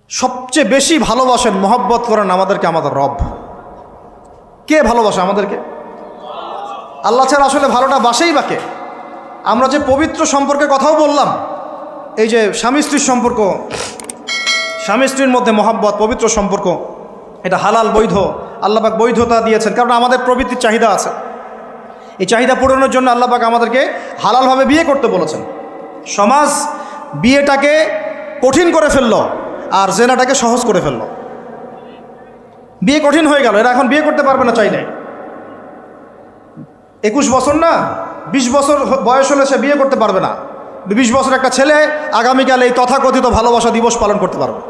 সবচেয়ে বেশি ভালোবাসেন, মহব্বত করেন আমাদেরকে আমাদের রব। কে ভালোবাসে আমাদেরকে? আল্লাহ ছাড়া আসলে ভালোটা বাসেই বা কে? আমরা যে পবিত্র সম্পর্কের কথাও বললাম, এই যে স্বামী স্ত্রীর সম্পর্ক, স্বামী স্ত্রীর মধ্যে মহব্বত, পবিত্র সম্পর্ক, এটা হালাল, বৈধ। আল্লাহ পাক বৈধতা দিয়েছেন, কারণ আমাদের প্রবৃত্তির চাহিদা আছে। এই চাহিদা পূরণের জন্য আল্লাহ পাক আমাদেরকে হালালভাবে বিয়ে করতে বলেছেন। সমাজ বিয়েটাকে কঠিন করে ফেলল আর জেনাটাকে সহজ করে ফেলল। বিয়ে কঠিন হয়ে গেল, এরা এখন বিয়ে করতে পারবে না চাইলে। 21 বছর না 20 বছর বয়স হলে সে বিয়ে করতে পারবে না। 20 বছর একটা ছেলে আগামীকাল এই তথাকথিত ভালোবাসা দিবস পালন করতে পারবে,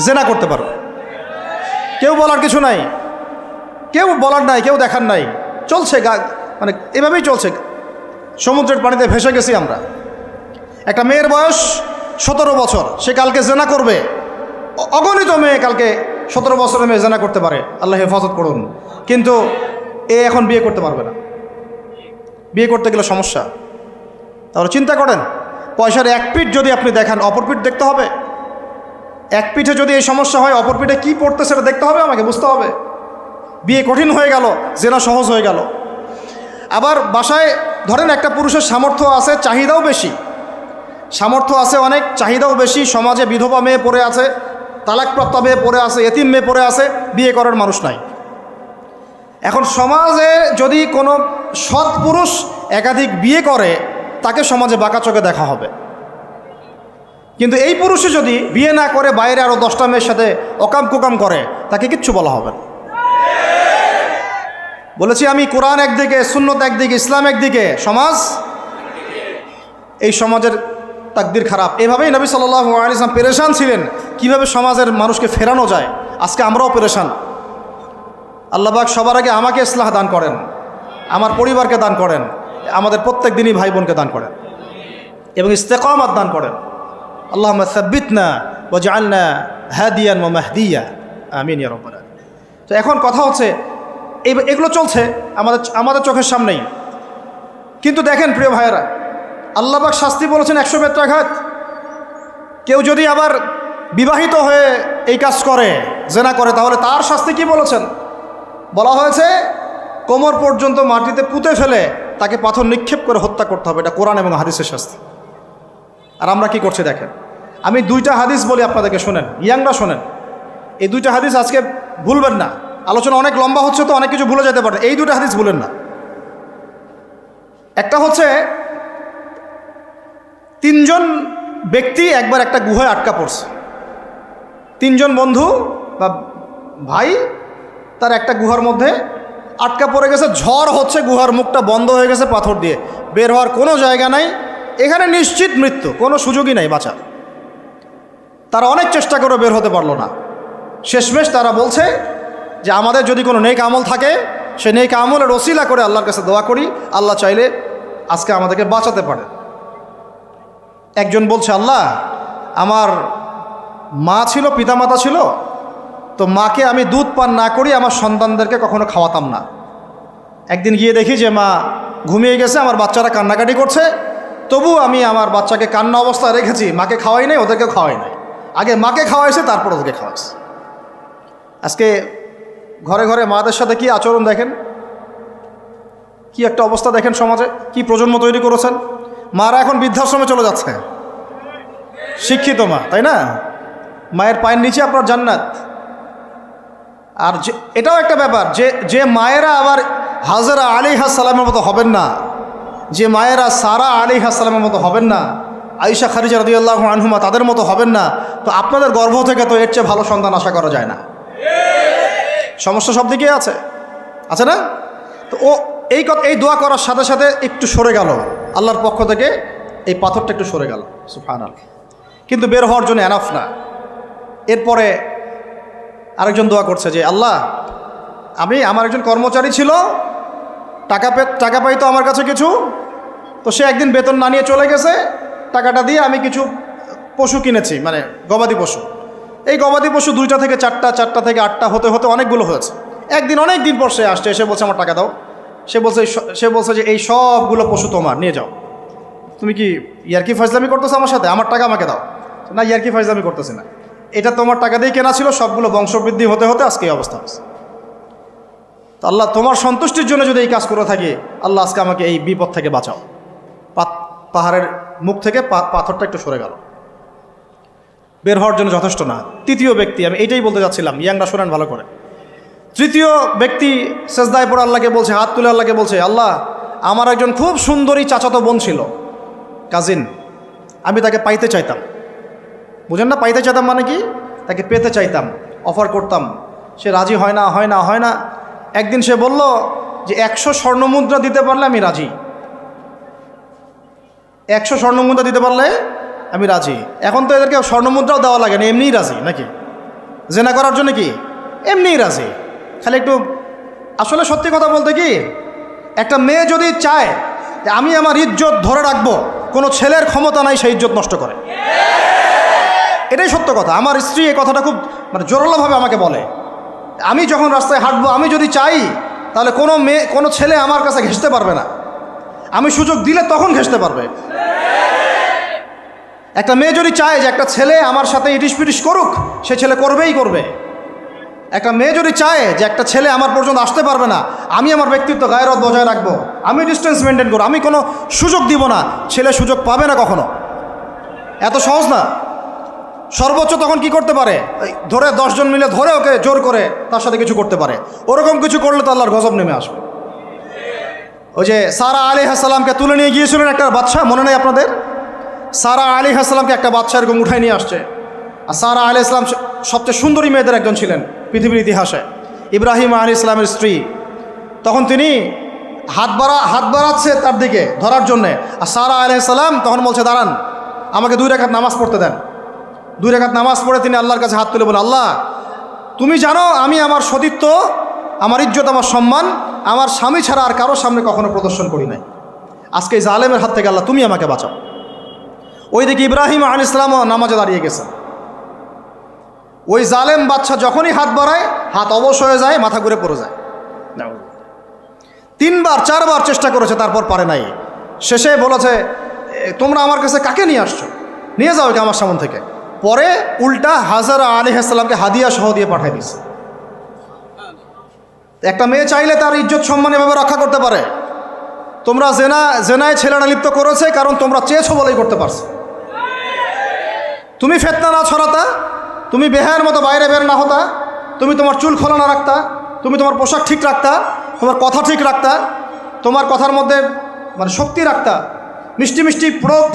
জেনা করতে পারবে। কেউ বলার কিছু নাই, কেউ বলার নাই, কেউ দেখার নাই, চলছে মানে এভাবেই চলছে। সমুদ্রের পানিতে ভেসে গেছি আমরা। একটা মেয়ের বয়স 17 বছর, সে কালকে জেনা করবে। অগণিত মেয়ে কালকে 17 বছরের মেয়ে জেনা করতে পারে, আল্লাহ হেফাজত করুন। কিন্তু এ এখন বিয়ে করতে পারবে না। বিয়ে করতে গেলে সমস্যা। তাহলে চিন্তা করেন, পয়সার এক পিঠ যদি আপনি দেখেন, অপর পিঠ দেখতে হবে। এক পিঠে যদি এই সমস্যা হয়, অপর পিঠে কী পড়তে সেটা দেখতে হবে, আমাকে বুঝতে হবে। বিয়ে কঠিন হয়ে গেল, জেনা সহজ হয়ে গেল। আবার বাসায় ধরেন একটা পুরুষের সামর্থ্য আছে, চাহিদাও বেশি, সামর্থ্য আছে অনেক, চাহিদাও বেশি। সমাজে বিধবা মেয়ে পড়ে আছে, তালাকপ্রাপ্ত মেয়ে পড়ে আছে, এতিম মেয়ে পড়ে আছে, বিয়ে করার মানুষ নাই। এখন সমাজে যদি কোনো সৎ পুরুষ একাধিক বিয়ে করে, তাকে সমাজে বাঁকা চোখে দেখা হবে। কিন্তু এই পুরুষে যদি বিয়ে না করে বাইরে আরও 10টা মেয়ের সাথে অকাম কুকাম করে, তাকে কিচ্ছু বলা হবে না। বলেছি আমি, কোরআন একদিকে, সুন্নত একদিকে, ইসলাম একদিকে, সমাজ, এই সমাজের তাকদির খারাপ। এভাবেই নবী সাল্লাল্লাহু আলাইহি ওয়াসাল্লাম পেরেশান ছিলেন কিভাবে সমাজের মানুষকে ফেরানো যায়। আজকে আমরাও পেরেশান। আল্লাহ পাক সবার আগে আমাকে ইসলাহ দান করেন, আমার পরিবারকে দান করেন, আমাদের প্রত্যেক দিনই ভাই বোনকে দান করেন এবং ইস্তেকামাত দান করেন। আল্লাহুম্মা সাব্বিতনা ওয়াজআলনা হাদিয়ান ওয়া মাহদিয়া, আমিন ইয়া রাব্বাল আলামিন। তো এখন কথা হচ্ছে, এগুলো চলছে আমাদের চোখের সামনেই। কিন্তু দেখেন প্রিয় ভাইয়েরা, আল্লাহ পাক শাস্তি বলেছেন 100 বেত্রাঘাত। কেউ যদি আবার বিবাহিত হয়ে এই কাজ করে, জেনা করে, তাহলে তার শাস্তি কি বলেছেন? বলা হয়েছে কোমর পর্যন্ত মাটিতে পুঁতে ফেলে তাকে পাথর নিক্ষেপ করে হত্যা করতে হবে। এটা কোরআন এবং হাদিসের শাস্তি। আর আমরা কি করছি দেখেন। আমি 2টা হাদিস বলি আপনাদেরকে, শোনেন, ইয়াংরা শোনেন। এই 2টা হাদিস আজকে ভুলবেন না। আলোচনা অনেক লম্বা হচ্ছে তো অনেক কিছু ভুলে যেতে পারে, এই 2টা হাদিস ভুলেন না। একটা হচ্ছে 3 জন ব্যক্তি একবার একটা গুহায় আটকা পড়ছে। 3 জন বন্ধু বা ভাই, তার একটা গুহার মধ্যে আটকা পড়ে গেছে। ঝড় হচ্ছে, গুহার মুখটা বন্ধ হয়ে গেছে পাথর দিয়ে, বের হওয়ার কোনো জায়গা নাই। এখানে নিশ্চিত মৃত্যু, কোনো সুযোগই নাই বাঁচার। তারা অনেক চেষ্টা করে বের হতে পারলো না। শেষমেশ তারা বলছে যে আমাদের যদি কোনো নেক আমল থাকে, সে নেক আমলের ওসিলা করে আল্লাহর কাছে দোয়া করি, আল্লাহ চাইলে আজকে আমাদেরকে বাঁচাতে পারে। একজন বলছে, আল্লাহ, আমার মা ছিল, পিতামাতা ছিল, তো মাকে আমি দুধ পান না করি আমার সন্তানদেরকে কখনো খাওয়াতাম না। একদিন গিয়ে দেখি যে মা ঘুমিয়ে গেছে, আমার বাচ্চারা কান্নাকাটি করছে, তবু আমি আমার বাচ্চাকে কান্না অবস্থায় রেখেছি, মাকে খাওয়াই নাই, ওদেরকে খাওয়াই নাই। আগে মাকে খাওয়াইছে, তারপর ওদেরকে খাওয়াইছে। আজকে ঘরে ঘরে মাদের সাথে কি আচরণ দেখেন, কি একটা অবস্থা দেখেন সমাজে, কি প্রজন্ম তৈরি করেছেন। মারা এখন বৃদ্ধাশ্রমে চলে যাচ্ছে, শিক্ষিত মা, তাই না? মায়ের পায়ের নিচে আপনার জান্নাত। আর এটাও একটা ব্যাপার যে মায়েরা আবার হাজরা আলাইহিস সালামের মতো হবেন না, যে মায়েরা সারা আলাইহিস সালামের মতো হবেন না, আয়েশা খাদিজা রাদিয়াল্লাহু আনহুমা তাদের মতো হবেন না, তো আপনাদের গর্ভ থেকে তো এর চেয়ে ভালো সন্তান আশা করা যায় না। সমস্যা সব দিকেই আছে না? তো ও এই দোয়া করার সাথে সাথে একটু সরে গেল, আল্লাহর পক্ষ থেকে এই পাথরটা একটু সরে গেল, সুবহানাল্লাহ। কিন্তু বের হওয়ার জন্য এনাফ না। এরপরে আরেকজন দোয়া করছে যে আল্লাহ, আমার একজন কর্মচারী ছিল, টাকা পাইতো আমার কাছে কিছু, তো সে একদিন বেতন না নিয়ে চলে গেছে। টাকাটা দিয়ে আমি কিছু পশু কিনেছি, মানে গবাদি পশু। এই গবাদি পশু 2টা থেকে 4টা, 4টা থেকে 8টা হতে হতে অনেকগুলো হয়েছে। একদিন অনেক দিন পর সে আসছে, এসে বলছে আমার টাকা দাও। সে বলছে যে এই সবগুলো পশু তোমার, নিয়ে যাও। তুমি কি ইয়ার্কি ফাজলামি করতেছো আমার সাথে? আমার টাকা আমাকে দাও। না, ইয়ার্কি ফাজলামি করতেছি না। এটা তোমার টাকা দিয়ে কেনা ছিল, সবগুলো বংশবৃদ্ধি হতে হতে আজকে এই অবস্থা হচ্ছে। তো আল্লাহ তোমার সন্তুষ্টির জন্য যদি এই কাজ করে থাকি, আল্লাহ আজকে আমাকে এই বিপদ থেকে বাঁচাও। পাহাড়ের মুখ থেকে পাথরটা একটু সরে গেল, বের হওয়ার জন্য যথেষ্ট না। তৃতীয় ব্যক্তি, আমি এইটাই বলতে যাচ্ছিলাম, ইয়াংরা শোনেন ভালো করে। তৃতীয় ব্যক্তি সেজদায় পড়ে আল্লাহকে বলছে, হাত তুলে আল্লাহকে বলছে, আল্লাহ আমার একজন খুব সুন্দরী চাচাতো বোন ছিল, কাজিন, আমি তাকে পাইতে চাইতাম। বুঝেন না, পাইতে চাইতাম মানে কি? তাকে পেতে চাইতাম, অফার করতাম, সে রাজি হয় না হয় না হয় না। একদিন সে বলল যে 100 স্বর্ণমুদ্রা দিতে পারলে আমি রাজি, 100 স্বর্ণমুদ্রা দিতে পারলে আমি রাজি। এখন তো এদেরকে স্বর্ণমুদ্রাও দেওয়া লাগে না, এমনিই রাজি নাকি? জেনা করার জন্য কি এমনিই রাজি, খালি একটু। আসলে সত্যি কথা বলতে কি, একটা মেয়ে যদি চায় যে আমি আমার ইজ্জত ধরে রাখবো, কোনো ছেলের ক্ষমতা নাই সেই ইজ্জত নষ্ট করে। এটাই সত্য কথা। আমার স্ত্রী এই কথাটা খুব জোরালোভাবে আমাকে বলে, আমি যখন রাস্তায় হাঁটবো, আমি যদি চাই তাহলে কোনো ছেলে আমার কাছে ঘেঁষতে পারবে না, আমি সুযোগ দিলে তখন ঘেঁষতে পারবে। একটা মেয়ে যদি চায় যে একটা ছেলে আমার সাথে ইটিস পিটিস করুক, সে ছেলে করবেই করবে। একটা মেয়ে যদি চায় যে একটা ছেলে আমার পর্যন্ত আসতে পারবে না, আমি আমার ব্যক্তিত্ব গায়রত বজায় রাখবো, আমি ডিস্টেন্স মেনটেন করবো, আমি কোনো সুযোগ দিব না, ছেলে সুযোগ পাবে না কখনো। এত সহজ না। সর্বোচ্চ তখন কি করতে পারে, ধরে 10 জন মিলে ধরে ওকে জোর করে তার সাথে কিছু করতে পারে। ওরকম কিছু করলে তো আল্লাহর গজব নেমে আসবে। ওই যে সারা আলাইহিস সালামকে তুলে নিয়ে গিয়েছিলেন একটা বাদশা, মনে নেই আপনাদের? সারা আলাইহিস সালামকে একটা বাদশা এরকম উঠাই নিয়ে আসছে। আর সারা আলাইহিস সালাম সবচেয়ে সুন্দরী মেয়েদের একজন ছিলেন পৃথিবীর ইতিহাসে, ইব্রাহিম আলাইহিস সালামের স্ত্রী। তখন তিনি হাত বাড়াচ্ছে তার দিকে ধরার জন্যে, আর সারা আলাইহিস সালাম তখন বলছে, দাঁড়ান, আমাকে 2 রাকাত নামাজ পড়তে দেন। 2 রাকাত নামাজ পড়ে তিনি আল্লাহর কাছে হাত তুলে বলেন, আল্লাহ তুমি জানো আমি আমার সতীত্ব, আমার ইজ্জত, আমার সম্মান আমার স্বামী ছাড়া আর কারোর সামনে কখনো প্রদর্শন করি নাই। আজকে এই জালেমের হাত থেকে আল্লাহ তুমি আমাকে বাঁচাও। ওই দিকে ইব্রাহিম আলাইহিস সালামও নামাজে দাঁড়িয়ে গেছেন। ওই জালেম বাদশা যখনই হাত বাড়ায়, হাত অবশ হয়ে যায়, মাথা ঘুরে পড়ে যায়। 3বার 4বার চেষ্টা করেছে, তারপর পারে নাই। শেষে বলেছে, তোমরা আমার কাছে কাকে নিয়ে আসছো, নিয়ে যাও একে আমার সামনে থেকে। পরে উল্টা হাজারা আলাইহিস সালামকে হাদিয়া সহ দিয়ে পাঠিয়ে দিচ্ছে। একটা মেয়ে চাইলে তার ইজ্জত সম্মান এভাবে রক্ষা করতে পারে। তোমরা জেনায় ছেলেরা লিপ্ত করেছে, কারণ তোমরা চেয়েছো বলেই করতে পারছো। তুমি ফিতনা না ছড়াতা, তুমি বেহায়ের মতো বাইরে বের না হতা, তুমি তোমার চুল খোলা না রাখতা, তুমি তোমার পোশাক ঠিক রাখতা, তোমার কথা ঠিক রাখতা, তোমার কথার মধ্যে শক্তি রাখতা, মিষ্টি মিষ্টি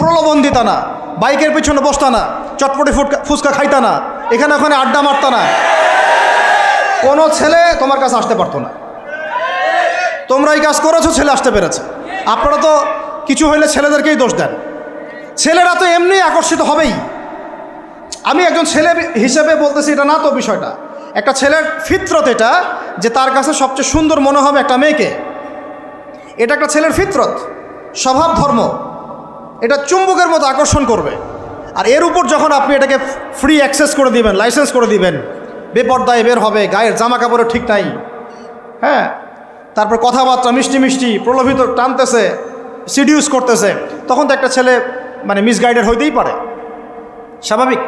প্রলোভন দিতা না, বাইকের পিছনে বসতা না, চটপটি ফুচকা খাইতা না, এখানে ওখানে আড্ডা মারতা না, কোনো ছেলে তোমার কাছে আসতে পারতো না। তোমরা এই কাজ করেছো, ছেলে আসতে পেরেছে। আপনারা তো কিছু হইলে ছেলেদেরকেই দোষ দেন। ছেলেরা তো এমনি আকর্ষিত হবেই। আমি একজন ছেলে হিসেবে বলতেছি এটা না তো বিষয়টা। একটা ছেলের ফিতরত এটা, যে তার কাছে সবচেয়ে সুন্দর মনে হবে একটা মেয়েকে। এটা একটা ছেলের ফিতরত, স্বভাব ধর্ম, এটা চুম্বকের মতো আকর্ষণ করবে। আর এর উপর যখন আপনি এটাকে ফ্রি অ্যাক্সেস করে দিবেন, লাইসেন্স করে দিবেন, বেপর্দায় বের হবে, গায়ের জামা কাপড়ও ঠিক নাই, হ্যাঁ, তারপর কথাবার্তা মিষ্টি মিষ্টি প্রলোভিত টানতেছে, সিডিউস করতেছে, তখন তো একটা ছেলে মিসগাইডেড হইতেই পারে, স্বাভাবিক।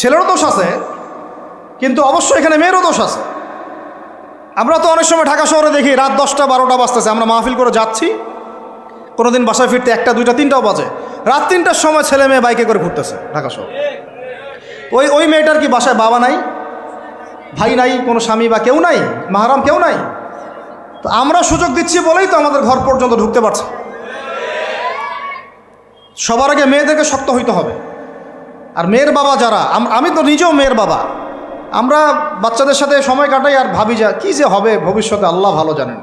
ছেলেরও দোষ আছে, কিন্তু অবশ্যই এখানে মেয়েরও দোষ আছে। আমরা তো অনেক সময় ঢাকা শহরে দেখি রাত 10টা 12টা বাজতেছে, আমরা মাহফিল করে যাচ্ছি, কোনোদিন বাসায় ফিরতে 1টা 2টা 3টাও বাজে, রাত 3টার সময় ছেলে মেয়ে বাইকে করে ঘুরতেছে ঢাকা শহর। ওই মেয়েটার কি বাসায় বাবা নাই, ভাই নাই, কোনো স্বামী বা কেউ নাই, মাহারাম কেউ নাই? তো আমরা সুযোগ দিচ্ছি বলেই তো আমাদের ঘর পর্যন্ত ঢুকতে পারছে। সবার আগে মেয়েদেরকে শক্ত হইতে হবে। আর মেয়ের বাবা যারা, আমি তো নিজেও মেয়ের বাবা, আমরা বাচ্চাদের সাথে সময় কাটাই আর ভাবি যা কী যে হবে ভবিষ্যতে আল্লাহ ভালো জানেন।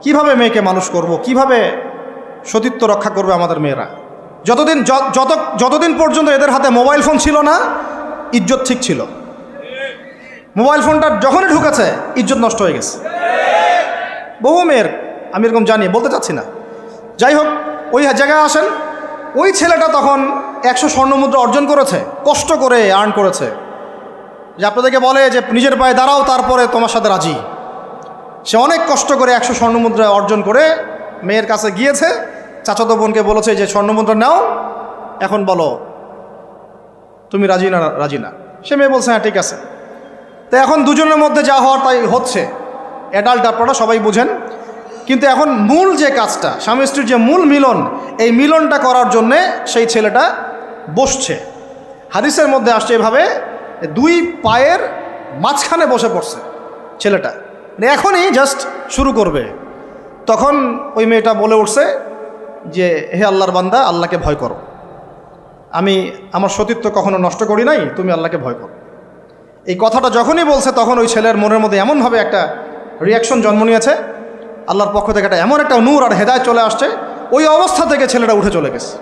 কিভাবে মেয়েকে মানুষ করব, কিভাবে সতীত্ব রক্ষা করবে আমাদের মেয়েরা। যতদিন পর্যন্ত এদের হাতে মোবাইল ফোন ছিল না, ইজ্জত ঠিক ছিল। মোবাইল ফোনটা যখনই ঢুকেছে, ইজ্জত নষ্ট হয়ে গেছে। বহু মেয়ের আমি এরকম জানি, বলতে চাচ্ছি না। যাই হোক, ওই জায়গায় আসেন, ওই ছেলেটা তখন 100 স্বর্ণমুদ্রা অর্জন করেছে, কষ্ট করে আর্ন করেছে। যে আপনাদেরকে বলে যে নিজের পায়ে দাঁড়াও, তারপরে তোমার সাথে রাজি। সে অনেক কষ্ট করে 100 স্বর্ণমুদ্রা অর্জন করে মেয়ের কাছে গিয়েছে, চাচাতো বোনকে বলেছে যে স্বর্ণমুদ্রা নাও, এখন বলো তুমি রাজি না। সে মেয়ে বলছে হ্যাঁ ঠিক আছে। তো এখন দুজনের মধ্যে যা হওয়ার তাই হচ্ছে, অ্যাডাল্ট আপনারা সবাই বুঝেন। কিন্তু এখন মূল যে কাজটা, স্বামী স্ত্রীর যে মূল মিলন, এই মিলনটা করার জন্যে সেই ছেলেটা বসছে। হাদিসের মধ্যে আসছে এভাবে, দুই পায়ের মাঝখানে বসে পড়ছে ছেলেটা, মানে এখনই জাস্ট শুরু করবে। তখন ওই মেয়েটা বলে উঠছে যে হে আল্লাহর বান্দা, আল্লাহকে ভয় করো, আমি আমার সতীত্ব কখনো নষ্ট করি নাই, তুমি আল্লাহকে ভয় করো। এই কথাটা যখনই বলছে তখন ওই ছেলের মনের মধ্যে এমনভাবে একটা রিয়াকশন জন্ম নিয়েছে, আল্লাহর পক্ষ থেকে একটা এমন একটা নূর আর হেদায়েত চলে আসছে, ওই অবস্থা থেকে ছেলেটা উঠে চলে গেছে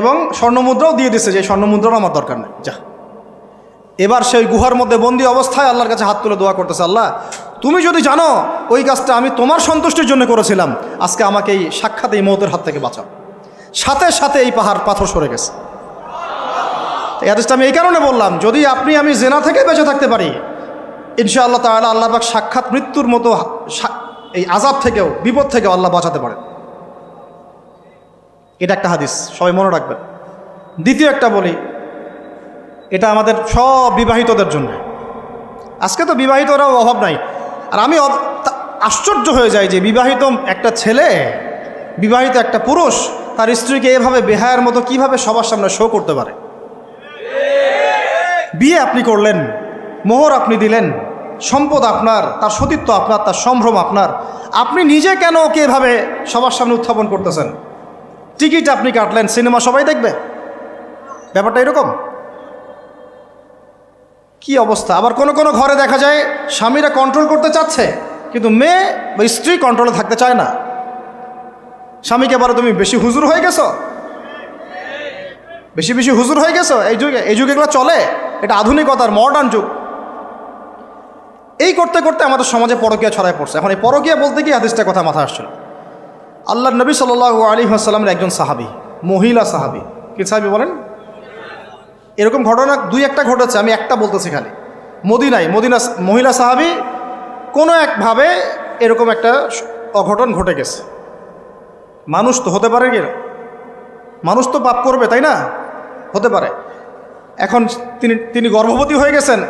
এবং স্বর্ণমুদ্রাও দিয়ে দিচ্ছে, যে স্বর্ণমুদ্রাও আমার দরকার নেই, যা। এবার সেই গুহার মধ্যে বন্দি অবস্থায় আল্লাহর কাছে হাত তুলে দোয়া করতেছে, আল্লাহ তুমি যদি জানো ওই কাজটা আমি তোমার সন্তুষ্টির জন্য করেছিলাম, আজকে আমাকে এই সাক্ষাৎ এই মৌতের হাত থেকে বাঁচাও। সাথে সাথে এই পাথর সরে গেছে। এই হাদিসটা আমি এই কারণে বললাম, যদি আপনি আমি জেনা থেকে বেঁচে থাকতে পারি, ইনশাআল্লাহ তাআলা আল্লাহ পাক সাক্ষাৎ মৃত্যুর মতো এই আযাব থেকেও, বিপদ থেকেও আল্লাহ বাঁচাতে পারেন। এটা একটা হাদিস, সবাই মনে রাখবেন। দ্বিতীয় একটা বলি, এটা আমাদের সব বিবাহিতদের জন্য। আজকে তো বিবাহিতরাও অভাব নাই, আর আমি আশ্চর্য হয়ে যাই যে বিবাহিত একটা ছেলে, বিবাহিত একটা পুরুষ তার স্ত্রীকে এভাবে বেহায়ার মতো কিভাবে সবার সামনে শো করতে পারে। বিয়ে আপনি করলেন, মোহর আপনি দিলেন, সম্পদ আপনার, তার সতীত্ব আপনার, তার সম্ভ্রম আপনার, আপনি নিজে কেন ওকে এভাবে সবার সামনে উত্থাপন করতেছেন? টিকিট আপনি কাটলেন, সিনেমা সবাই দেখবে, ব্যাপারটা এরকম। কি অবস্থা! আবার কোনো কোনো ঘরে দেখা যায় স্বামীরা কন্ট্রোল করতে চাচ্ছে, কিন্তু মেয়ে বা স্ত্রী কন্ট্রোলে থাকতে চায় না। স্বামীকে বলো তুমি বেশি হুজুর হয়ে গেছো, বেশি বেশি হুজুর হয়ে গেছো। এই যুগে এগুলো চলে, এটা আধুনিকতার মডার্ন যুগ। এই করতে করতে আমাদের সমাজে পরকীয়া ছড়ায় পড়ছে। এখন এই পরকীয়া বলতে গিয়ে হাদিসটার কথা মাথায় আসছিল। আল্লাহর নবী সাল্লাল্লাহু আলাইহি ওয়াসাল্লামের একজন সাহাবী, মহিলা সাহাবী। কি সাহাবী বলেন? এরকম ঘটনা দুই একটা ঘটেছে, আমি একটা বলতেছি খালি। মদিনা মহিলা সাহাবী কোনো একভাবে এরকম একটা অঘটন ঘটে গেছে। মানুষ তো হতে পারে, কি মানুষ তো পাপ করবে, তাই না? হতে পারে। এখন তিনি গর্ভবতী হয়ে গেছেন।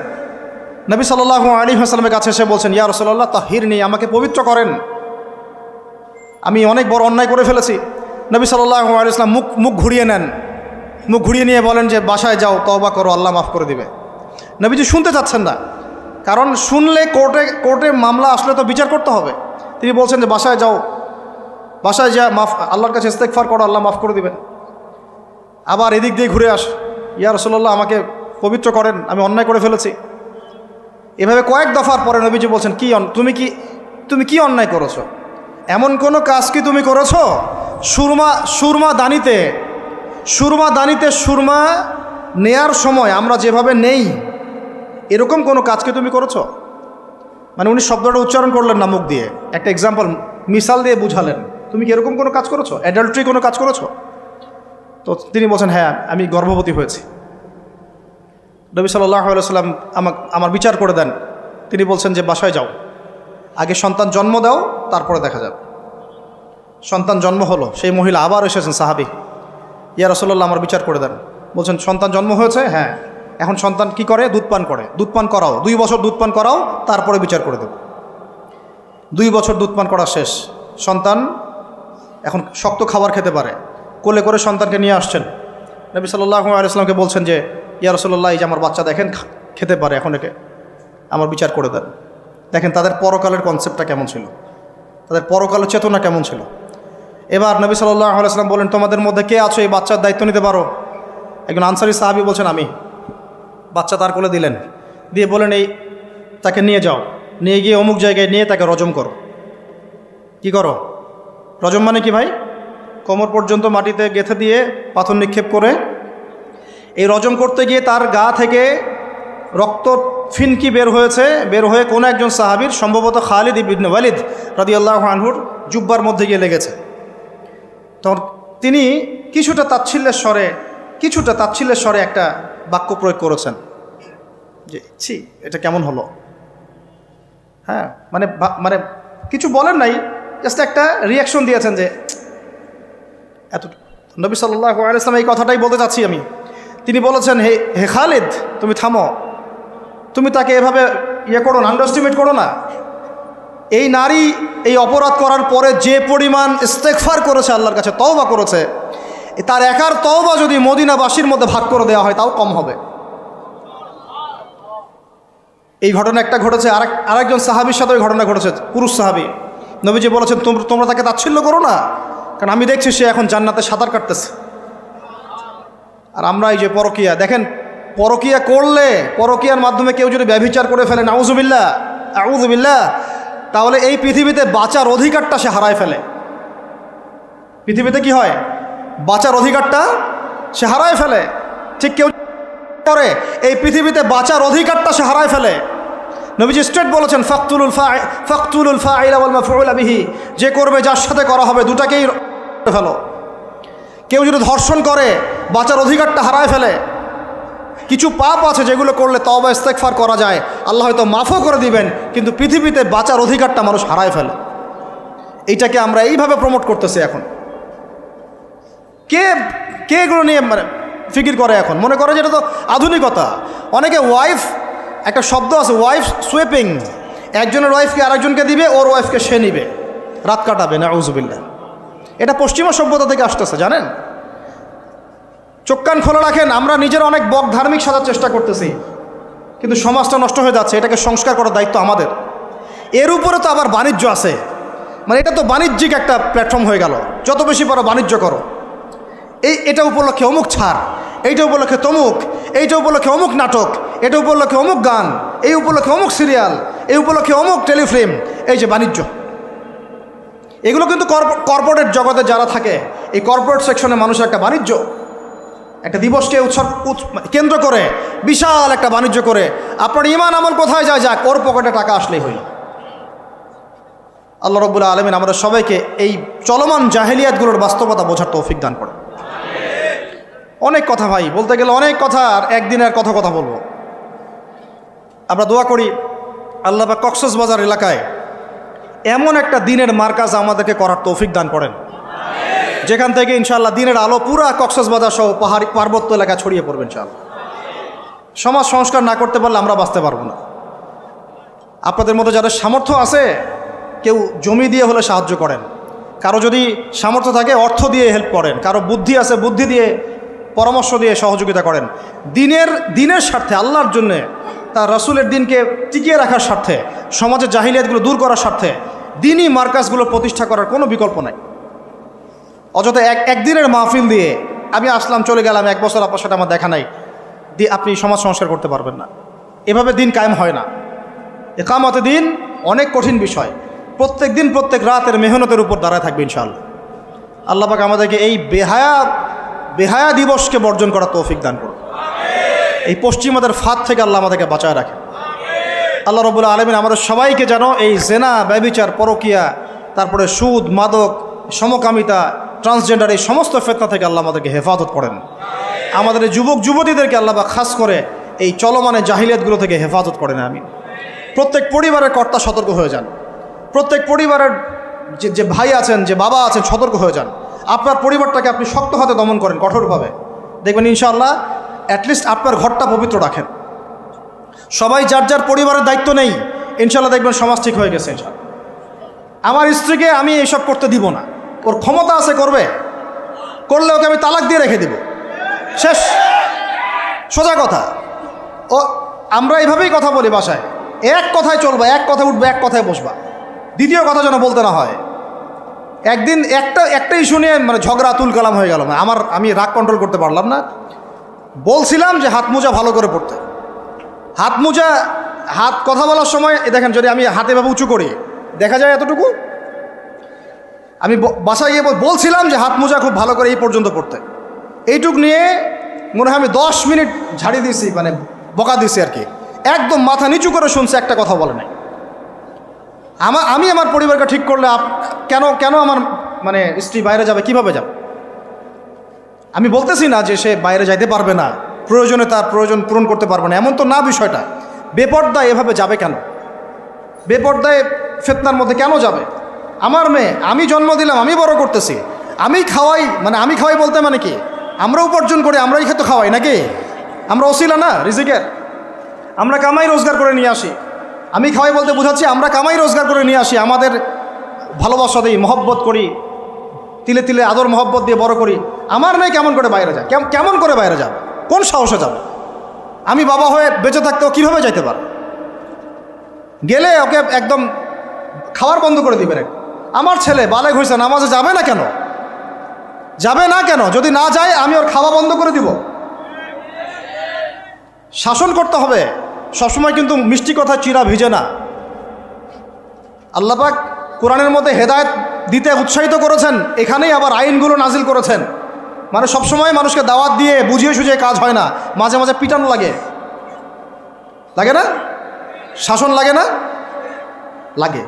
নবী সাল্লাল্লাহু আলাইহি ওয়াসাল্লামের কাছে এসে বলছেন, ইয়া রাসূলুল্লাহ তাহিরনি, আমাকে পবিত্র করেন, আমি অনেক বড় অন্যায় করে ফেলেছি। নবী সাল্লাল্লাহু আলাইহি ওয়াসাল্লাম মুখ ঘুরিয়ে নেন, মুখ ঘুরিয়ে নিয়ে বলেন যে বাসায় যাও, তওবা করো, আল্লাহ মাফ করে দিবে। নবীজি শুনতে চাচ্ছেন না, কারণ শুনলে কোর্টে মামলা আসলে তো বিচার করতে হবে। তিনি বলছেন যে বাসায় যাও, বাসায় যা আল্লাহর কাছে ইস্তেগফার করো, আল্লাহ মাফ করে দিবেন। আবার এদিক দিয়ে ঘুরে আস, ইয়া রাসূলুল্লাহ আমাকে পবিত্র করেন, আমি অন্যায় করে ফেলেছি। এভাবে কয়েক দফার পরে নবীজি বলছেন, তুমি কি অন্যায় করেছো? এমন কোনো কাজ কি তুমি করেছো? সুরমা দানিতে সুরমা নেয়ার সময় আমরা যেভাবে নেই, এরকম কোনো কাজ কি তুমি করেছো? মানে উনি শব্দটা উচ্চারণ করলেন না মুখ দিয়ে, একটা এক্সাম্পল মিসাল দিয়ে বুঝালেন, তুমি কি এরকম কোনো কাজ করেছো? অ্যাডাল্ট্রি কোনো কাজ করেছো? তো তিনি বলছেন, হ্যাঁ আমি গর্ভবতী হয়েছি। নবী সাল্লাল্লাহু আলাইহি ওয়াসাল্লাম আমার বিচার করে দেন। তিনি বলছেন যে বাসায় যাও, আগে সন্তান জন্ম দাও, তারপরে দেখা যাবে। সন্তান জন্ম হলো, সেই মহিলা আবার এসেছেন, সাহাবী, ইয়া রাসূলুল্লাহ আমার বিচার করে দেন। বলছেন সন্তান জন্ম হয়েছে, হ্যাঁ। এখন সন্তান কি করে? দুধ পান করে। দুধ পান করাও, 2 বছর দুধ পান করাও, তারপরে বিচার করে দেব। 2 বছর দুধ পান করা শেষ, সন্তান এখন শক্ত খাবার খেতে পারে। কোলে করে সন্তানকে নিয়ে আসছেন। নবী সাল্লাল্লাহু আলাইহি ওয়াসাল্লামকে বলছেন যে ইয়া রাসূলুল্লাহ, এই যে আমার বাচ্চা দেখেন খেতে পারে, এখন একে আমার বিচার করে দেন। দেখেন তাদের পরকালের কনসেপ্টটা কেমন ছিল, তাদের পরকালের চেতনা কেমন ছিল। এবার নবী সাল্লাল্লাহু আলাইহি ওয়াসাল্লাম বলেন, তোমাদের মধ্যে কে আছো এই বাচ্চার দায়িত্ব নিতে পারো? একজন আনসারী সাহাবী বলছেন, আমি। বাচ্চা তার কোলে দিলেন, দিয়ে বলেন এই তাকে নিয়ে যাও, নিয়ে গিয়ে অমুক জায়গায় নিয়ে তাকে রজম করো। কি করো? রজম মানে কি ভাই? কোমর পর্যন্ত মাটিতে গেঁথে দিয়ে পাথর নিক্ষেপ করে, এই রজম করতে গিয়ে তার গা থেকে রক্ত ফিনকি বের হয়ে কোনো একজন সাহাবীর, সম্ভবত খালিদ ইবনে ওয়ালিদ রাদিয়াল্লাহু আনহুর জুব্বার মধ্যে গিয়ে লেগেছে। তখন তিনি কিছুটা তাচ্ছিল্যের স্বরে একটা বাক্য প্রয়োগ করেছেন যে ছি, এটা কেমন হলো? হ্যাঁ, মানে কিছু বলেন নাই, জাস্ট একটা রিয়াকশন দিয়েছেন যে এত। নবী সাল্লাল্লাহু আলাইহি ওয়াসাল্লাম এই কথাটাই বলতে চাচ্ছি আমি, তিনি বলেছেন, হে হে খালিদ, তুমি থামো, তুমি তাকে এভাবে করো না, আন্ডারস্টিমেট করো না। এই নারী এই অপরাধ করার পরে যে পরিমাণ ইস্তেগফার করেছে, আল্লাহর কাছে তওবা করেছে, তার একার তওবা যদি মদিনাবাসীর মধ্যে ভাগ করে দেওয়া হয় তাও কম হবে। এই ঘটনা একটা ঘটেছে, আরেকজন সাহাবীর সাথে ওই ঘটনা ঘটেছে, পুরুষ সাহাবী। নবীজি বলেছেন, তোমরা তাকে তাচ্ছিল্য করো না, কারণ আমি দেখছি সে এখন জান্নাতে সাঁতার কাটতেছে। আর আমরা এই যে পরকিয়া, দেখেন পরকিয়া করলে, পরকিয়ার মাধ্যমে কেউ যদি ব্যভিচার করে ফেলে, নাউযুবিল্লাহ আউযুবিল্লাহ, তাহলে এই পৃথিবীতে বাঁচার অধিকারটা সে হারায় ফেলে। পৃথিবীতে কি হয়? বাঁচার অধিকারটা সে হারায় ফেলে। ঠিক কেউ করে এই পৃথিবীতে বাঁচার অধিকারটা সে হারায় ফেলে। নবীজি স্ট্রেট বলেছেন, ফাকতুলুল ফাইলা ওয়াল মাফউলা বিহি, যে করবে যার সাথে করা হবে দুটাকেই ফেলো। কেউ যদি ধর্ষণ করে বাঁচার অধিকারটা হারায় ফেলে। কিছু পাপ আছে যেগুলো করলে তওবা ইস্তেগফার করা যায়, আল্লাহ হয়তো মাফও করে দিবেন, কিন্তু পৃথিবীতে বাঁচার অধিকারটা মানুষ হারায় ফেলে। এইটাকে আমরা এইভাবে প্রমোট করতেছি এখন। কে কে এগুলো নিয়ে মানে ফিকির করে এখন? মনে করে যে এটা তো আধুনিকতা। অনেকে ওয়াইফ, একটা শব্দ আছে ওয়াইফ সুইপিং, একজনের ওয়াইফকে আরেকজনকে দিবে, ওর ওয়াইফকে সে নিবে, রাত কাটাবে, নাউযুবিল্লাহ। এটা পশ্চিমা সভ্যতা থেকে আসতেছে, জানেন। চোখ কান খোলা রাখেন, আমরা নিজেরা অনেক বক ধার্মিক সাজার চেষ্টা করতেছি, কিন্তু সমাজটা নষ্ট হয়ে যাচ্ছে। এটাকে সংস্কার করার দায়িত্ব আমাদের। এর উপরে তো আবার বাণিজ্য আছে, মানে এটা তো বাণিজ্যিক একটা প্ল্যাটফর্ম হয়ে গেল। যত বেশি পারো বাণিজ্য করো। এটা উপলক্ষে অমুক ছাড়, এইটা উপলক্ষে তমুক, এইটা উপলক্ষে অমুক নাটক, এটা উপলক্ষে অমুক গান, এই উপলক্ষে অমুক সিরিয়াল, এই উপলক্ষে অমুক টেলিফিল্ম। এই যে বাণিজ্য, এগুলো কিন্তু কর্পোরেট জগতে যারা থাকে, এই কর্পোরেট সেকশনে মানুষের একটা বাণিজ্য, একটা দিবসকে কেন্দ্র করে বিশাল একটা বাণিজ্য করে আপনার ঈমান আমল কোথায় যায় যাক, ওর পকেটে টাকা আসলেই হইল। আল্লাহ রাব্বুল আলামিন আমাদের সবাইকে এই চলমান জাহেলিয়াতগুলোর বাস্তবতা বোঝার তৌফিক দান করে। অনেক কথা ভাই, বলতে গেলে অনেক কথা, আর একদিনের কথা বলবো। আমরা দোয়া করি আল্লাহ পাক কক্সবাজার এলাকায় এমন একটা দিনের মার্কাজ আমাদেরকে করার তৌফিক দান করেন, যেখান থেকে ইনশাআল্লাহ দিনের আলো পুরা কক্সবাজার সহ পাহাড়ি পার্বত্য এলাকা ছড়িয়ে পড়বে ইনশাআল্লাহ। সমাজ সংস্কার না করতে পারলে আমরা বাঁচতে পারবো না। আপনাদের মধ্যে যাদের সামর্থ্য আছে, কেউ জমি দিয়ে হলে সাহায্য করেন, কারো যদি সামর্থ্য থাকে অর্থ দিয়ে হেল্প করেন, কারো বুদ্ধি আছে বুদ্ধি দিয়ে, পরামর্শ দিয়ে সহযোগিতা করেন। দিনের স্বার্থে, আল্লাহর জন্যে, তার রাসূলের দিনকে টিকিয়ে রাখার স্বার্থে, সমাজের জাহিলিয়াতগুলো দূর করার স্বার্থে দিনই মার্কাজগুলো প্রতিষ্ঠা করার কোনো বিকল্প নাই। অযথা একদিনের মাহফিল দিয়ে আমি আসলাম চলে গেলাম, এক বছর আপনার সাথে আমার দেখা নাই, দিয়ে আপনি সমাজ সংস্কার করতে পারবেন না। এভাবে দিন কায়েম হয় না। ইকামতে দিন অনেক কঠিন বিষয়। প্রত্যেক দিন প্রত্যেক রাতের মেহনতের উপর দাঁড়ায় থাকবে ইনশাআল্লাহ। আল্লাহ পাক আমাদেরকে এই বেহায়া দিবসকে বর্জন করার তৌফিক দান করুন। এই পশ্চিমাদের ফাঁদ থেকে আল্লাহ আমাদেরকে বাঁচায় রাখে। আল্লাহ রাব্বুল আলামিন আমাদের সবাইকে যেন এই জেনা, ব্যভিচার, পরকিয়া, তারপরে সুদ, মাদক, সমকামিতা, ট্রান্সজেন্ডার, এই সমস্ত ফিতনা থেকে আল্লাহ আমাদেরকে হেফাজত করেন। আমাদের এই যুবক যুবতীদেরকে আল্লাহ পাক খাস করে এই চলমানে জাহিলিয়াতগুলো থেকে হেফাজত করেন। আমিন। প্রত্যেক পরিবারের কর্তা সতর্ক হয়ে যান। প্রত্যেক পরিবারের যে ভাই আছেন, যে বাবা আছেন, সতর্ক হয়ে যান। আপনার পরিবারটাকে আপনি শক্ত হাতে দমন করেন, কঠোরভাবে, দেখবেন ইনশাআল্লাহ অ্যাটলিস্ট আপনার ঘরটা পবিত্র রাখেন। সবাই যার যার পরিবারের দায়িত্ব নেই, ইনশাআল্লাহ দেখবেন সমাজ ঠিক হয়ে গেছে। ইনশাআল্লাহ আমার স্ত্রীকে আমি এইসব করতে দিব না, ওর ক্ষমতা আছে করবে, করলে ওকে আমি তালাক দিয়ে রেখে দিব, শেষ, সোজা কথা। ও আমরা এইভাবেই কথা বলি বাসায়, এক কথায় চলবা, এক কথায় উঠবা, এক কথায় বসবা, দ্বিতীয় কথা যেন বলতে না হয়। একদিন একটা ইস্যু নিয়ে মানে ঝগড়া তুল কালাম হয়ে গেল। আমি রাগ কন্ট্রোল করতে পারলাম না। বলছিলাম যে হাত মোজা ভালো করে পড়তে। হাত কথা বলার সময় দেখেন, যদি আমি হাতে ভাবে উঁচু করি দেখা যায় এতটুকু। আমি বাসায় গিয়ে বলছিলাম যে হাত মোজা খুব ভালো করে এই পর্যন্ত পড়তে। এইটুক নিয়ে মনে হয় আমি 10 মিনিট ঝাড়ি দিয়েছি, মানে বকা দিয়েছি আর কি। একদম মাথা নিচু করে শুনছে, একটা কথা বলে নাই। আমি আমার পরিবারকে ঠিক করলে কেন আমার মানে স্ত্রী বাইরে যাবে, কিভাবে যাবে? আমি বলতেছি না যে সে বাইরে যাইতে পারবে না, প্রয়োজনে তার প্রয়োজন পূরণ করতে পারবে না, এমন তো না বিষয়টা। বেপর্দায় এভাবে যাবে কেন? বেপর্দায় ফিতনার মধ্যে কেন যাবে? আমার মেয়ে, আমি জন্ম দিলাম, আমি বড় করতেছি, আমি খাওয়াই বলতে মানে কি আমরা উপার্জন করি, আমরাই খেতে খাওয়াই নাকি? আমরা ওসিলা না রিজিকের? আমরা কামাই রোজগার করে নিয়ে আসি। আমি খাওয়াই বলতে বোঝাচ্ছি আমরা কামাই রোজগার করে নিয়ে আসি, আমাদের ভালোবাসা দিই, মহব্বত করি, তিলে তিলে আদর মহব্বত দিয়ে বড় করি। আমার মেয়ে কেমন করে বাইরে যায়? কেমন করে বাইরে যাবে? কোন সাহসে যাবে? আমি বাবা হয়ে বেঁচে থাকতেও কীভাবে যাইতে পারে? গেলে ওকে একদম খাওয়ার বন্ধ করে দিবেন। আমার ছেলে বালেগ হয়েছে, নামাজে যাবে না কেন? যাবে না কেন? যদি না যায় আমি ওর খাওয়া বন্ধ করে দিব। শাসন করতে হবে সবসময়, কিন্তু মিষ্টি কথা চিরা ভিজে না। আল্লাহ পাক কোরআনের মধ্যে হেদায়েত দিতে উৎসাহিত করেছেন, এখানেই আবার আইনগুলো নাজিল করেছেন। মানে সবসময় মানুষকে দাওয়াত দিয়ে বুঝিয়ে সুঝিয়ে কাজ হয় না, মাঝে মাঝে পিটানো লাগে, লাগে না? শাসন লাগে না? লাগে।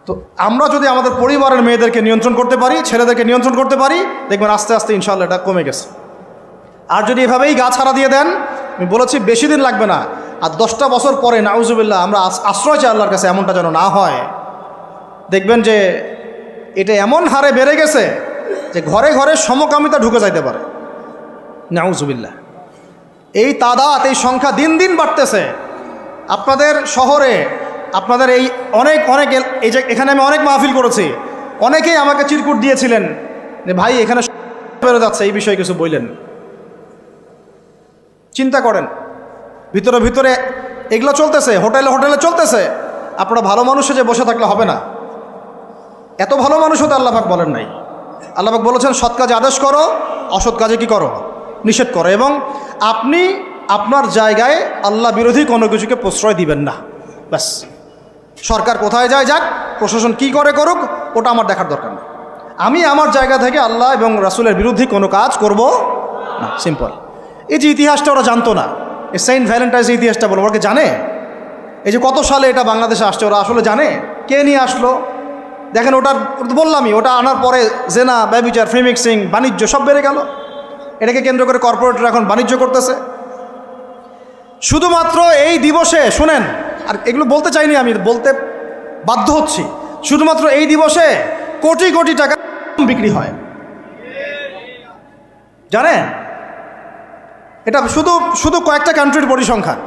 তো আমরা যদি আমাদের পরিবারের মেয়েদেরকে নিয়ন্ত্রণ করতে পারি, ছেলেদেরকে নিয়ন্ত্রণ করতে পারি, দেখবেন আস্তে আস্তে ইনশাআল্লাহ এটা কমে গেছে। আর যদি এভাবেই গা ছাড়া দিয়ে দেন, আমি বলেছি বেশি দিন লাগবে না, আর 10টা বছর পরে নাউজুবিল্লাহ আমরা আশ্রয় চাই আল্লাহর কাছে, এমনটা যেন না হয়। দেখবেন যে এটা এমন হারে বেড়ে গেছে যে ঘরে ঘরে সমকামিতা ঢুকে যাইতে পারে। নাউজুবিল্লাহ। এই তাদাত, এই সংখ্যা দিন দিন বাড়তেছে। আপনাদের শহরে, আপনাদের এই অনেক এই যে এখানে আমি অনেক মাহফিল করেছি, অনেকেই আমাকে চিরকুট দিয়েছিলেন যে ভাই এখানে বেড়ে যাচ্ছে, এই বিষয়ে কিছু বললেন। চিন্তা করেন, ভিতরে ভিতরে এগুলো চলতেছে, হোটেলে চলতেছে। আপনারা ভালো মানুষে যে বসে থাকলে হবে না। এত ভালো মানুষ হতে আল্লাহ পাক বলেন নাই। আল্লাহ পাক বলেছেন সৎ কাজে আদেশ করো, অসৎ কাজে কি করো? নিষেধ করো। এবং আপনি আপনার জায়গায় আল্লাহ বিরোধী কোনো কিছুকে প্রশ্রয় দিবেন না। ব্যাস, সরকার কোথায় যায় যাক, প্রশাসন কি করে করুক, ওটা আমার দেখার দরকার নেই। আমি আমার জায়গা থেকে আল্লাহ এবং রাসূলের বিরুদ্ধে কোনো কাজ করব না। সিম্পল। এই যে ইতিহাসটা ওরা জানতো না, এই সেন্ট ভ্যালেন্টাইন্সের ইতিহাসটা বলো, ওরা কি জানে? এই যে কত সালে এটা বাংলাদেশে আসছে, ওরা আসলে জানে? কে নিয়ে আসলো? দেখেন, ওটা বললামই, ওটা আনার পরে জেনা, ব্যভিচার, ফ্রি মিক্সিং, বাণিজ্য সব বেড়ে গেল। এটাকে কেন্দ্র করে কর্পোরেটরা এখন বাণিজ্য করতেছে। শুধুমাত্র এই দিবসে শুনেন, আর এগুলো বলতে চাইনি, আমি বলতে বাধ্য হচ্ছি, শুধুমাত্র এই দিবসে কোটি কোটি টাকা বিক্রি হয়, জানেন? এটা শুধু কয়েকটা কান্ট্রির পরিসংখ্যান।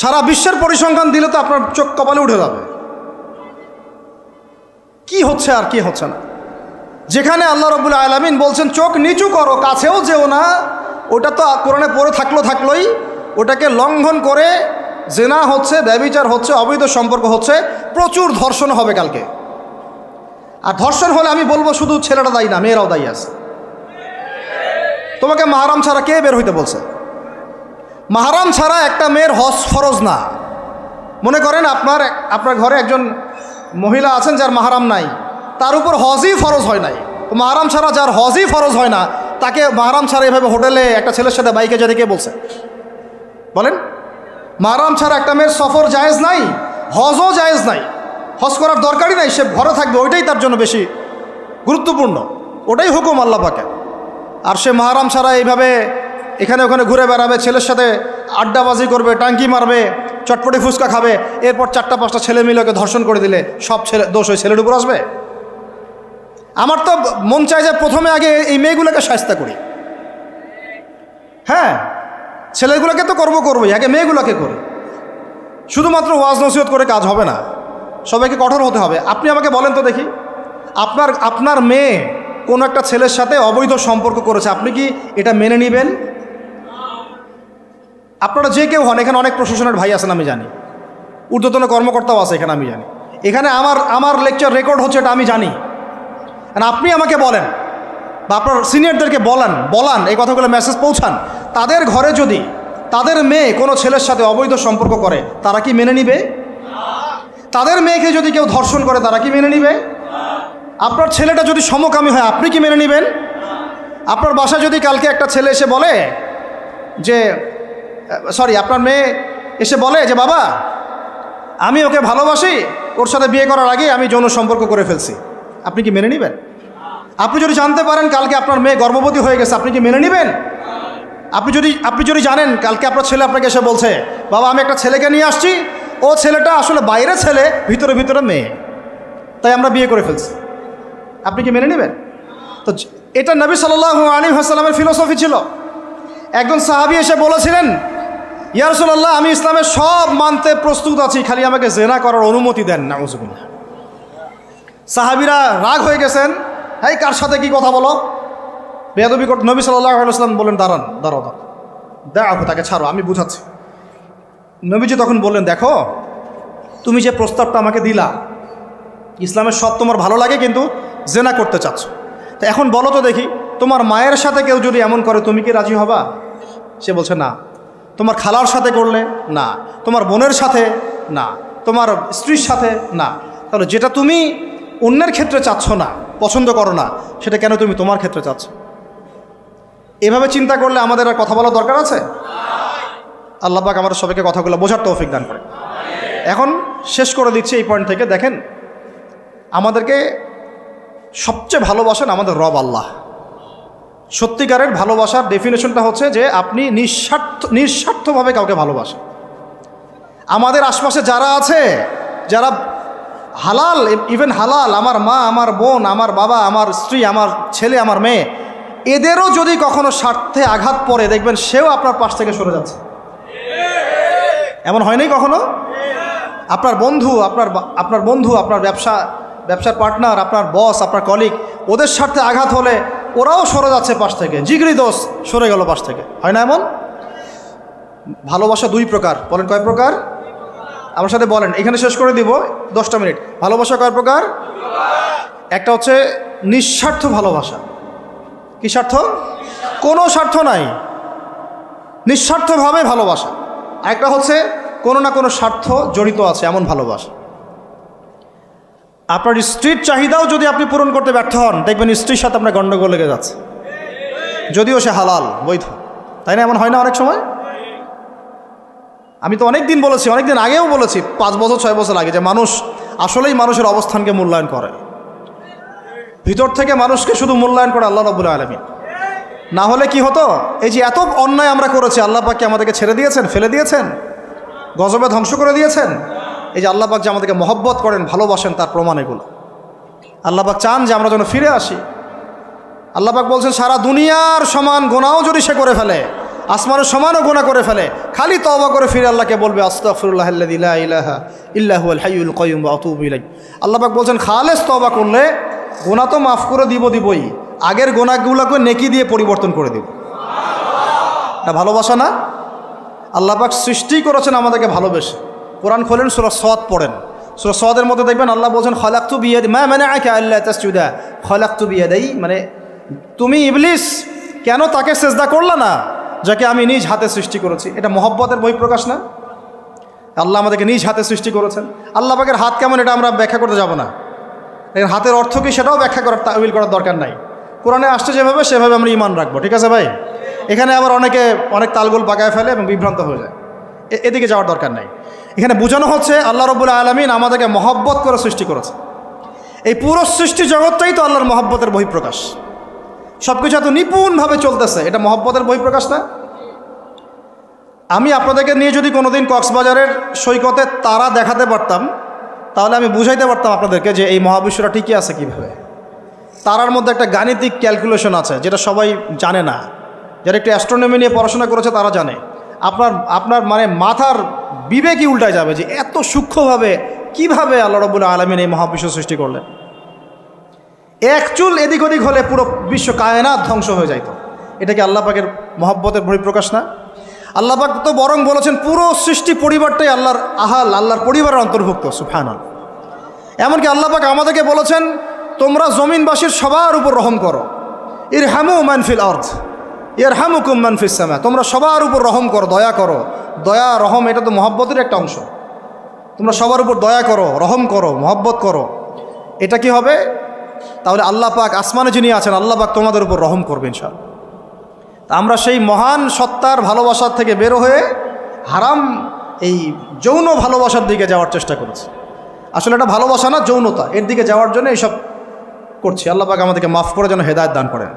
সারা বিশ্বের পরিসংখ্যান দিলে তো আপনার চোখ কপালে উঠে যাবে। কি হচ্ছে আর কি হচ্ছে না। যেখানে আল্লাহ রাব্বুল আলামিন বলছেন চোখ নিচু করো, কাছেও যেও না, ওটা তো কোরআনে পড়ে থাকলোই, ওটাকে লঙ্ঘন করে জেনা হচ্ছে, ব্যভিচার হচ্ছে, অবৈধ সম্পর্ক হচ্ছে, প্রচুর ধর্ষণ হবে কালকে। আর ধর্ষণ হলে আমি বলবো শুধু ছেলেটা দায়ী না, মেয়েরাও দায়ী আছে। তোমাকে মাহরাম ছাড়া কে বের হইতে বলছে? মাহরাম ছাড়া একটা মেয়ের হজ ফরজ না। মনে করেন আপনার ঘরে একজন মহিলা আছেন যার মাহরাম নাই, তার উপর হজই ফরজ হয় নাই। তো মাহরাম ছাড়া যার হজই ফরজ হয় না, তাকে মাহরাম ছাড়া এভাবে হোটেলে একটা ছেলের সাথে বাইকে যেতে কে বলছে? বলেন। মাহরাম ছাড়া একটা মেয়ের সফর জায়েজ নাই, হজও জায়েজ নাই, হজ করার দরকারই নাই, সে ঘরে থাকবে, ওইটাই তার জন্য বেশি গুরুত্বপূর্ণ, ওটাই হুকুম আল্লাহ পাকের। আর সে মাহরাম ছাড়া এইভাবে এখানে ওখানে ঘুরে বেড়াবে, ছেলের সাথে আড্ডাবাজি করবে, টাঙ্কি মারবে, চটপটি ফুচকা খাবে, এরপর 4-5টা ছেলে মিলে ওকে ধর্ষণ করে দিলে সব দোষ ওই ছেলের উপর আসবে? আমার তো মন চায় যে প্রথমে আগে এই মেয়েগুলোকে শায়েস্তা করি। হ্যাঁ, ছেলেগুলোকে তো করবোই, আগে মেয়েগুলোকে করি। শুধুমাত্র ওয়াজ নসিহত করে কাজ হবে না, সবাইকে কঠোর হতে হবে। আপনি আমাকে বলেন তো দেখি, আপনার মেয়ে কোনো একটা ছেলের সাথে অবৈধ সম্পর্ক করেছে, আপনি কি এটা মেনে নেবেন? আপনারা যে কেউ হন, এখানে অনেক প্রশাসনের ভাই আছেন আমি জানি, ঊর্ধ্বতন কর্মকর্তাও আছে এখানে আমি জানি, এখানে আমার লেকচার রেকর্ড হচ্ছে এটা আমি জানি। আপনি আমাকে বলেন বা আপনার সিনিয়রদেরকে বলান এই কথাগুলো মেসেজ পৌঁছান, তাদের ঘরে যদি তাদের মেয়ে কোনো ছেলের সাথে অবৈধ সম্পর্ক করে তারা কি মেনে নিবে? তাদের মেয়েকে যদি কেউ ধর্ষণ করে তারা কি মেনে নিবে? আপনার ছেলেটা যদি সমকামী হয় আপনি কি মেনে নেবেন? আপনার বাসায় যদি কালকে একটা ছেলে এসে বলে যে আপনার মেয়ে এসে বলে যে বাবা আমি ওকে ভালোবাসি, ওর সাথে বিয়ে করার আগে আমি যৌন সম্পর্ক করে ফেলছি, আপনি কি মেনে নেবেন? আপনি যদি জানতে পারেন কালকে আপনার মেয়ে গর্ভবতী হয়ে গেছে, আপনি কি মেনে নেবেন? আপনি যদি জানেন কালকে আপনার ছেলে আপনাকে এসে বলছে বাবা আমি একটা ছেলেকে নিয়ে আসছি, ও ছেলেটা আসলে বাইরে ছেলে, ভিতরে ভিতরে মেয়ে, তাই আমরা বিয়ে করে ফেলছি, আপনি কি মেনে নেবেন? তো এটা নবী সাল্লাল্লাহু আলাইহি ওয়াসাল্লামের ফিলোসফি ছিল। একজন সাহাবী এসে বলেছিলেন, ইয়া রাসূলুল্লাহ, আমি ইসলামের সব মানতে প্রস্তুত আছি, খালি আমাকে জিনা করার অনুমতি দেন। নাউযুবিল্লাহ। সাহাবীরা রাগ হয়ে গেছেন, এই কার সাথে কি কথা বলো, বেয়াদবি করতে। নবী সাল্লাল্লাহু আলাইহি ওয়াসাল্লাম বললেন, দাঁড়াও, তাকে ছাড়ো, আমি বুঝাচ্ছি। নবীজি তখন বললেন, দেখো, তুমি যে প্রস্তাবটা আমাকে দিলা, ইসলামের সব তোমার ভালো লাগে, কিন্তু জেনা করতে চাচ্ছ, তো এখন বলো তো দেখি, তোমার মায়ের সাথে কেউ যদি এমন করে তুমি কি রাজি হবা? সে বলছে না। তোমার খালার সাথে করলে না, তোমার বোনের সাথে না, তোমার স্ত্রীর সাথে না। তাহলে যেটা তুমি অন্যের ক্ষেত্রে চাচ্ছ না, পছন্দ করো না, সেটা কেন তুমি তোমার ক্ষেত্রে চাচ্ছ? এভাবে চিন্তা করলে আমাদের আর কথা বলার দরকার আছে? আল্লাহ পাক আমাদের সবাইকে কথাগুলো বোঝার তৌফিক দান করে। এখন শেষ করে দিচ্ছি এই পয়েন্ট থেকে। দেখেন, আমাদেরকে সবচেয়ে ভালোবাসেন আমাদের রব আল্লাহ। সত্যিকারের ভালোবাসার ডেফিনেশনটা হচ্ছে যে আপনি নিঃস্বার্থভাবে কাউকে ভালোবাসেন। আমাদের আশপাশে যারা আছে, যারা হালাল, ইভেন হালাল, আমার মা, আমার বোন, আমার বাবা, আমার স্ত্রী, আমার ছেলে, আমার মেয়ে, এদেরও যদি কখনো স্বার্থে আঘাত পড়ে, দেখবেন সেও আপনার পাশ থেকে সরে যাচ্ছে। এমন হয় নাই কখনো? আপনার বন্ধু, আপনার ব্যবসার পার্টনার, আপনার বস, আপনার কলিগ, ওদের স্বার্থে আঘাত হলে ওরাও সরে যাচ্ছে পাশ থেকে, জিগরি দোষ সরে গেল পাশ থেকে, হয় না এমন? ভালোবাসা দুই প্রকার। বলেন কয় প্রকার? আমার সাথে বলেন, এখানে শেষ করে দিব 10টা মিনিট। ভালোবাসা কয় প্রকার? একটা হচ্ছে নিঃস্বার্থ ভালোবাসা। কি স্বার্থ? কোনো স্বার্থ নাই, নিঃস্বার্থভাবে ভালোবাসা। একটা হচ্ছে কোনো না কোনো স্বার্থ জড়িত আছে এমন ভালোবাসা। আপনার স্ত্রীর চাহিদাও যদি আপনি পূরণ করতে ব্যর্থ হন, দেখবেন স্ত্রীর সাথে আপনার গণ্ডগোল লেগে যাচ্ছে, যদিও সে হালাল, বৈধ, তাই না? এমন হয় না অনেক সময়? আমি তো অনেক দিন বলেছি, অনেক দিন আগেও বলেছি, 5 বছর 6 বছর আগে, যে মানুষ আসলেই মানুষের অবস্থানকে মূল্যায়ন করে। ভিতর থেকে মানুষকে শুধু মূল্যায়ন করে আল্লাহ রাব্বুল আলামিন। না হলে কি হতো? এই যে এত অন্যায় আমরা করেছি, আল্লাহ পাক কি আমাদেরকে ছেড়ে দিয়েছেন, ফেলে দিয়েছেন, গজবে ধ্বংস করে দিয়েছেন? এই যে আল্লাহ পাক যে আমাদেরকে মহব্বত করেন, ভালোবাসেন, তার প্রমাণ এগুলো। আল্লাহ পাক চান যে আমরা যেন ফিরে আসি। আল্লাহ পাক বলছেন, সারা দুনিয়ার সমান গুনাহও যদি সে করে ফেলে, আসমানের সমানও গুনাহ করে ফেলে, খালি তওবা করে ফিরে আল্লাহকে বলবে, আস্তাগফিরুল্লাহাল্লাযী লা ইলাহা ইল্লা হুয়াল হাইয়ুল কাইয়্যুম ওয়া আতুবু ইলাইহি। আল্লাহ পাক বলছেন, খালেস তওবা করলে গুনাহ তো মাফ করে দিবই, আগের গুনাহগুলোকে নেকি দিয়ে পরিবর্তন করে দিব। এটা ভালোবাসা না? আল্লাহ পাক সৃষ্টি করেছেন আমাদেরকে ভালোবেসে। কোরআন খোলেন, সূরা সদ পড়েন, সূরা সদের মধ্যে দেখবেন আল্লাহ বলছেন, খালাকতু বিয়াদি মা মানাআকা আল্লা তাসজুদা খালাকতু বিয়াদাই, মানে তুমি ইবলিস কেন তাকে সিজদা করলা না যাকে আমি নিজ হাতে সৃষ্টি করেছি? এটা মহব্বতের বহিঃপ্রকাশ না? আল্লাহ আমাদেরকে নিজ হাতে সৃষ্টি করেছেন। আল্লাহ পাকের হাত কেমন এটা আমরা ব্যাখ্যা করতে যাব না। হাতের অর্থ কি সেটাও ব্যাখ্যা করার, তাওয়িল করার দরকার নাই। কোরআনে আসছে যেভাবে সেভাবে আমরা ঈমান রাখবো, ঠিক আছে ভাই? এখানে আবার অনেক তালগোল পাকায় ফেলে এবং বিভ্রান্ত হয়ে যায়, এদিকে যাওয়ার দরকার নাই। এখানে বোঝানো হচ্ছে আল্লাহ রাব্বুল আলামিন আমাদেরকে মহব্বত করে সৃষ্টি করেছে। এই পুরো সৃষ্টি জগৎটাই তো আল্লাহর মহব্বতের বহিঃপ্রকাশ। সব কিছু এত নিপুণভাবে চলতেছে, এটা মহব্বতের বহিঃপ্রকাশ না? আমি আপনাদেরকে নিয়ে যদি কোনোদিন কক্সবাজারের সৈকতে তারা দেখাতে পারতাম, তাহলে আমি বুঝাইতে পারতাম আপনাদেরকে যে এই মহাবিশ্বটা ঠিকই আছে কীভাবে। তারার মধ্যে একটা গাণিতিক ক্যালকুলেশন আছে যেটা সবাই জানে না। যারা একটু অ্যাস্ট্রোনমি নিয়ে পড়াশোনা করেছে তারা জানে। আপনার মানে মাথার বিবেকই উল্টায় যাবে যে এত সূক্ষ্মভাবে কিভাবে আল্লাহ রাব্বুল আলামিন এই মহাবিশ্ব সৃষ্টি করলেন। এক চুল এদিক ওদিক হলে পুরো বিশ্ব কায়নাত ধ্বংস হয়ে যাইত। এটা কি আল্লাহ পাকের মহব্বতের বহিঃপ্রকাশ না? আল্লাহ পাক তো বরং বলেছেন পুরো সৃষ্টি পরিবারটাই আল্লাহর পরিবারের অন্তর্ভুক্ত। সুবহানাল্লাহ। এমনকি আল্লাহ পাক আমাদেরকে বলেছেন, তোমরা জমিনবাসীর সবার উপর রহম করো। ইরহামু মান ফিল আরদ ইয়ারহামুকুম মান ফিস সামা। তোমরা সবার উপর রহম করো, দয়া করো। দয়া, রহম, এটা তো মহব্বতের একটা অংশ। তোমরা সবার উপর দয়া করো, রহম করো, মহব্বত করো। এটা কি হবে? তাহলে আল্লাহ পাক আসমানে যিনি আছেন, আল্লাহ পাক তোমাদের উপর রহম করবে ইনশাআল্লাহ। তা আমরা সেই মহান সত্তার ভালোবাসার থেকে বের হয়ে হারাম এই যৌন ভালোবাসার দিকে যাওয়ার চেষ্টা করেছি। আসলে এটা ভালোবাসা না, যৌনতা, এর দিকে যাওয়ার জন্য এইসব করছি। আল্লাহ পাক আমাদেরকে মাফ করে যেন হেদায়েত দান করেন।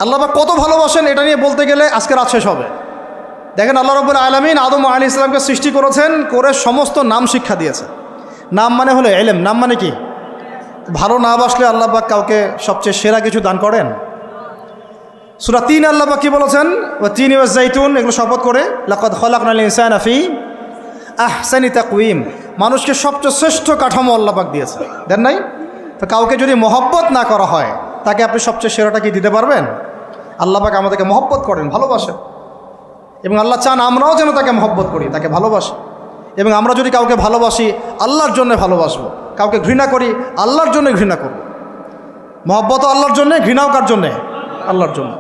আল্লাহ পাক কত ভালোবাসেন এটা নিয়ে বলতে গেলে আজকে রাত শেষ হবে। দেখেন, আল্লাহ রাব্বুল আলামিন আদম আলাইহিস সালামকে সৃষ্টি করেছেন, করে সমস্ত নাম শিক্ষা দিয়েছে। নাম মানে হলো ইলম। নাম মানে কি? ভালো না বাসলে আল্লাহ পাক কাউকে সবচেয়ে সেরা কিছু দান করেন? সূরা ৩ আল্লাহ পাক কি বলেছেন? ওয়া তিন ওয়াজ জাইতুন, এগুলো শপথ করে লাকাদ খালাকনাল ইনসানা ফি আহসানি তাকওয়িম, মানুষকে সবচেয়ে শ্রেষ্ঠ কাঠামো আল্লাহ পাক দিয়েছে, দেন নাই? তো কাউকে যদি মহব্বত না করা হয় তাকে আপনি সবচেয়ে সেরাটা কি দিতে পারবেন? আল্লাহ পাক আমাদেরকে মহব্বত করেন, ভালোবাসেন, এবং আল্লাহ চান আমরাও যেন তাকে মহব্বত করি, তাকে ভালোবাসি। এবং আমরা যদি কাউকে ভালোবাসি আল্লাহর জন্য ভালোবাসবো, কাউকে ঘৃণা করি আল্লাহর জন্য ঘৃণা করব। মহব্বতও আল্লাহর জন্যে, ঘৃণাও কার জন্যে? আল্লাহর জন্য।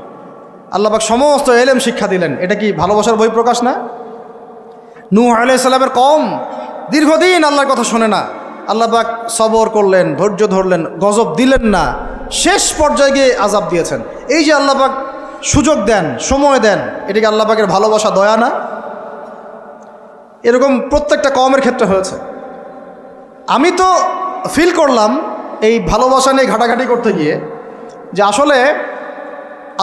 আল্লাহ পাক সমস্ত এলেম শিক্ষা দিলেন, এটা কি ভালোবাসার বহিঃপ্রকাশ না? নূহ আলাইহিস সালামের কওম দীর্ঘদিন আল্লাহর কথা শোনে না, আল্লাহ পাক সবর করলেন, ধৈর্য ধরলেন, গজব দিলেন না, শেষ পর্যায়ে গিয়ে আযাব দিয়েছেন। এই যে আল্লাহ পাক সুযোগ দেন, সময় দেন, এটাকে আল্লাহ পাকের ভালোবাসা, দয়া না? এরকম প্রত্যেকটা কওমের ক্ষেত্রে হয়েছে। আমি তো ফিল করলাম এই ভালোবাসা নিয়ে ঘাটাঘাটি করতে গিয়ে যে আসলে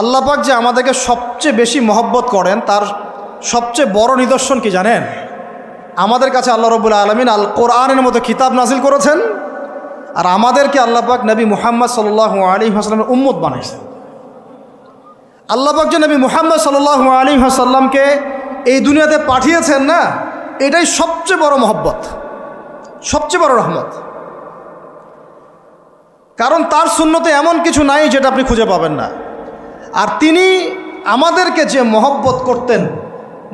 আল্লাহ পাক যে আমাদেরকে সবচেয়ে বেশি মহব্বত করেন তার সবচেয়ে বড় নিদর্শন কি জানেন? আমাদের কাছে আল্লাহ রাব্বুল আলামিন আল কোরআনের মতো কিতাব নাজিল করেছেন, আর আমাদেরকে আল্লাহ পাক নবী মুহাম্মদ সাল্লাল্লাহু আলাইহি ওয়াসাল্লামের উম্মত বানাইছেন। আল্লাহ পাক যে নবী মুহাম্মদ সাল্লাল্লাহু আলাইহি ওয়াসাল্লামকে এই দুনিয়াতে পাঠিয়েছেন না, এটাই সবচেয়ে বড় মহব্বত, সবচেয়ে বড় রহমত। কারণ তার সুন্নতে এমন কিছু নাই যেটা আপনি খুঁজে পাবেন না। আর তিনি আমাদেরকে যে মহব্বত করতেন,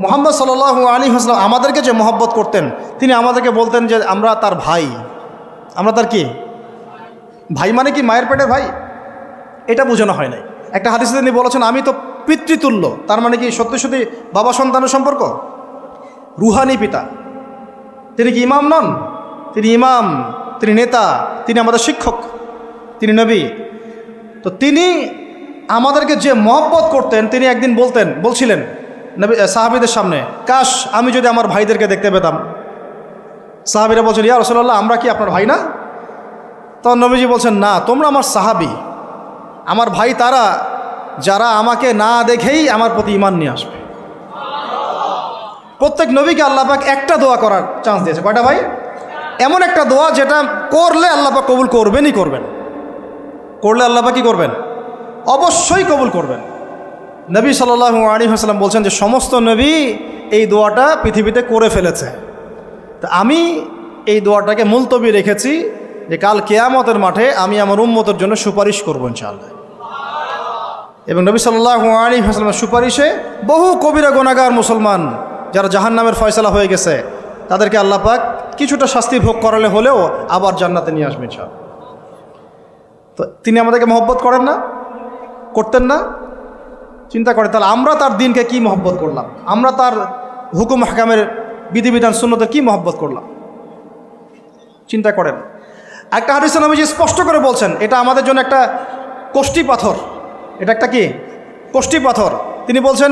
মুহাম্মদ সাল্লাল্লাহু আলাইহি ওয়াসাল্লাম আমাদেরকে যে মহব্বত করতেন, তিনি আমাদেরকে বলতেন যে আমরা তার ভাই। আমরা তার কি ভাই? মানে কি মায়ের পেটের ভাই? এটা বোঝানো হয় নাই। একটা হাদিসে তিনি বলেছেন আমি তো পিতৃতুল্য, তার মানে কি সত্যি সত্যি বাবা সন্তানের সম্পর্ক? রুহানি পিতা। তিনি কি ইমাম নন? তিনি ইমাম, তিনি নেতা, তিনি আমাদের শিক্ষক, তিনি নবী। তো তিনি আমাদেরকে যে মহব্বত করতেন, তিনি একদিন বলছিলেন নবী সাহাবীদের সামনে, কাশ আমি যদি আমার ভাইদেরকে দেখতে পেতাম। সাহাবীরা বলছেন ইয়া রাসূলুল্লাহ আমরা কি আপনার ভাই না? তখন নবীজি বলছেন না, তোমরা আমার সাহাবী, আমার ভাই তারা যারা আমাকে না দেখেই আমার প্রতি ঈমান নিয়ে আসবে। প্রত্যেক নবীকে আল্লাহ পাক একটা দোয়া করার চান্স দিয়েছে। কয়টা ভাই? এমন একটা দোয়া যেটা করলে আল্লাহ পাক কবুল করবেনই করবেন। করলে আল্লাহ পাক কি করবেন? অবশ্যই কবুল করবেন। নবী সাল্লাল্লাহু আলাইহি ওয়াসাল্লাম বলছেন যে সমস্ত নবী এই দোয়াটা পৃথিবীতে করে ফেলেছে, তো আমি এই দোয়াটাকে মুলতবি রেখেছি যে কাল কিয়ামতের মাঠে আমি আমার উম্মতের জন্য সুপারিশ করবো ইনশাআল্লাহ। এবং নবী সাল্লাল্লাহু আলাইহি ওয়াসাল্লামের সুপারিশে বহু কবিরা গুনাহগার মুসলমান যারা জাহান্নামের ফয়সালা হয়ে গেছে তাদেরকে আল্লাহ পাক কিছুটা শাস্তি ভোগ করালে হলেও আবার জান্নাতে নিয়ে আসবেন ইনশাআল্লাহ। তো তিনি আমাদেরকে মহব্বত করেন না? করতেন না? চিন্তা করে তাহলে আমরা তার দিনকে কি মহব্বত করলাম, আমরা তার হুকুম হাকামের বিধিবিধান সুন্নতের কি মহব্বত করলাম, চিন্তা করেন। একটা হাদিসে নবীজি স্পষ্ট করে বলছেন এটা আমাদের জন্য একটা কষ্টি পাথর। এটা একটা কি কষ্টি পাথর। তিনি বলছেন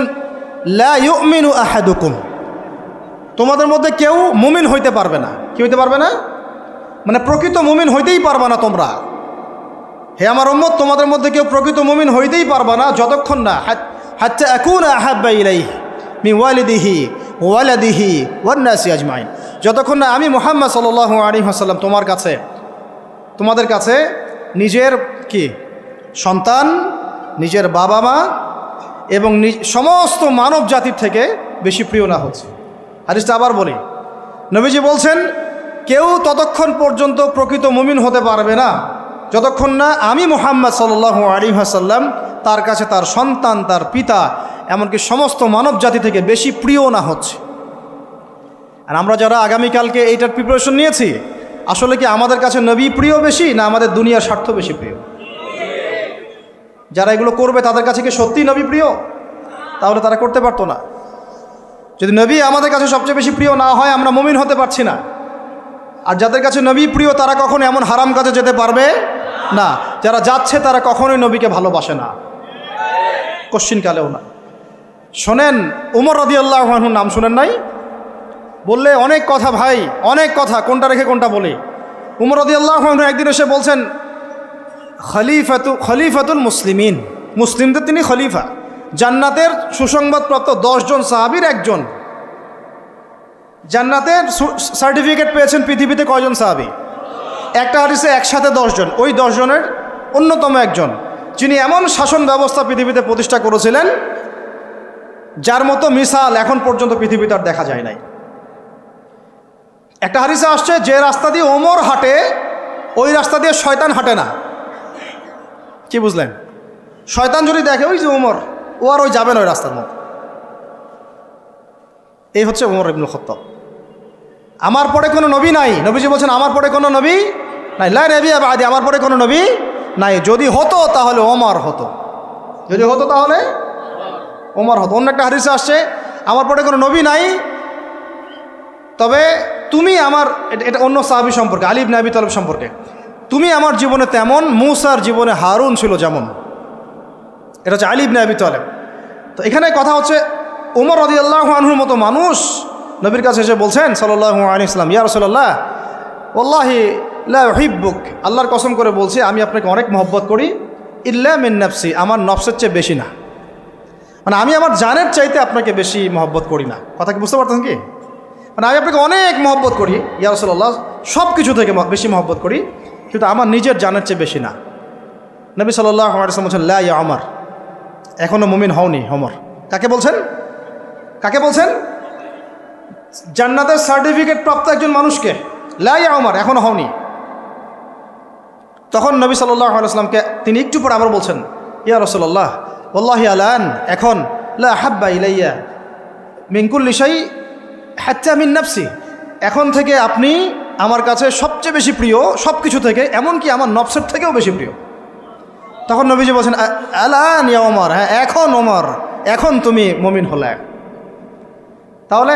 লা ইউমিনু আহাদুকুম, তোমাদের মধ্যে কেউ মুমিন হইতে পারবে না। কি হইতে পারবে না? মানে প্রকৃত মুমিন হইতেই পারবে না তোমরা। হে আমার উম্মত, তোমাদের মধ্যে কেউ প্রকৃত মুমিন হইতেই পারবে না যতক্ষণ না হাত্তা আকুনা আহাব্বা ইলাইহি মিন ওয়ালিদিহি ওয়ালাদিহি ওয়ান নাসি আজমাইন, যতক্ষণ না আমি মুহাম্মদ সাল্লাল্লাহু আলাইহি ওয়াসাল্লাম তোমাদের কাছে নিজের কি সন্তান, নিজের বাবা মা এবং সমস্ত মানব জাতির থেকে বেশি প্রিয় না হচ্ছে। হাদিসটা আবার বলি, নবীজি বলছেন কেউ ততক্ষণ পর্যন্ত প্রকৃত মুমিন হতে পারবে না যতক্ষণ না আমি মুহাম্মদ সাল্লাল্লাহু আলাইহি ওয়াসাল্লাম তার কাছে তার সন্তান, তার পিতা, এমনকি সমস্ত মানব জাতি থেকে বেশি প্রিয় না হচ্ছে। আর আমরা যারা আগামীকালকে এইটার প্রিপারেশন নিয়েছি, আসলে কি আমাদের কাছে নবী প্রিয় বেশি না আমাদের দুনিয়ার স্বার্থ বেশি প্রিয়? যারা এগুলো করবে তাদের কাছে কি সত্যিই নবী প্রিয়? তাহলে তারা করতে পারতো না। যদি নবী আমাদের কাছে সবচেয়ে বেশি প্রিয় না হয় আমরা মুমিন হতে পারছি না। আর যাদের কাছে নবী প্রিয় তারা কখনো এমন হারাম কাজে যেতে পারবে না। যারা যাচ্ছে তারা কখনোই নবীকে ভালোবাসে না, কোশ্চিনকালেও না। শোনেন উমর রাদিয়াল্লাহু আনহুর নাম শুনেন নাই? বললে অনেক কথা ভাই, অনেক কথা, কোনটা রেখে কোনটা বলি। উমর রাদিয়াল্লাহু আনহু একদিন এসে বলছেন খলিফাতুল মুসলিমিন, মুসলিমদের তিনি খলিফা, জান্নাতের সুসংবাদপ্রাপ্ত 10 জন সাহাবীর একজন। জান্নাতের সার্টিফিকেট পেয়েছেন পৃথিবীতে কয়জন সাহাবী? একটা হাদিসে একসাথে 10 জন, ওই 10 জনের অন্যতম একজন, যিনি এমন শাসন ব্যবস্থা পৃথিবীতে প্রতিষ্ঠা করেছিলেন যার মতো মিসাল এখন পর্যন্ত পৃথিবীতে আর দেখা যায় নাই। একটা হাদিসে আসছে, যে রাস্তা দিয়ে ওমর হাঁটে ওই রাস্তা দিয়ে শয়তান হাঁটে না। কি বুঝলেন? শয়তান যদি দেখে ওই যে ওমর, ও আর ওই যাবে না ওই রাস্তার মধ্যে। এই হচ্ছে ওমর ইবনুল খাত্তাব। আমার পরে কোনো নবী নাই, নবীজি বলছেন আমার পরে কোনো নবী নাই, লা নবিয়্যা বা'দি, আমার পরে কোনো নবী নাই। যদি হতো তাহলে ওমর হতো, যদি হতো তাহলে ওমর হতো। অন্য একটা হাদিসে আসছে, আমার পরে কোনো নবী নাই, তবে তুমি আমার, এটা অন্য সাহাবী সম্পর্কে, আলী ইবনে আবি তালেব সম্পর্কে, তুমি আমার জীবনে তেমন মূসার জীবনে হারুন ছিল যেমন। এটা হচ্ছে আলী ইবনে আবি তালেব। তো এখানে কথা হচ্ছে ওমর রাদিয়াল্লাহু আনহুর মতো মানুষ নবীর কাছে এসে বলছেন সাল্লাল্লাহু আলাইহি ওয়াসাল্লাম, ইয়া রাসূলুল্লাহ ওয়াল্লাহি লা উহিব্বুক, আল্লাহর কসম করে বলছি আমি আপনাকে অনেক মহব্বত করি, ইল্লা মিন নাফসি, আমার নফসের চেয়ে বেশি না, মানে আমি আমার জানের চাইতে আপনাকে বেশি মহব্বত করি না। কথা কি বুঝতে পারতেন কি? মানে আমি আপনাকে অনেক মহব্বত করি ইয়া রাসূলুল্লাহ, সব কিছু থেকে বেশি মহব্বত করি, কিন্তু আমার নিজের জানের চেয়ে বেশি না। নবী সাল্লাল্লাহু আলাইহি ওয়াসাল্লাম বলছেন, লা ইয়া ওমর, এখনও মুমিন হওনি ওমর। কাকে বলছেন? কাকে বলছেন? জান্নাতের সার্টিফিকেট প্রাপ্ত একজন মানুষকে, লা ইয়া ওমর, এখনও হওনি। তখন নবী সাল্লাল্লাহু আলাইহি ওয়াসাল্লামকে তিনি একটু পরে আবার বলছেন, ইয়া রাসূলুল্লাহ ওয়াল্লাহি আলান, এখন লা হাব্বা ইলাইয়া মিন কুল্লি শাই হাত্তা মিন নাফসি, এখন থেকে আপনি আমার কাছে সবচেয়ে বেশি প্রিয় সব কিছু থেকে, এমনকি আমার নফসের থেকেও বেশি প্রিয়। তখন নবীজি বলছেন, আলান ইয়া ওমর, হ্যাঁ এখন ওমর, এখন তুমি মুমিন হলে। তাহলে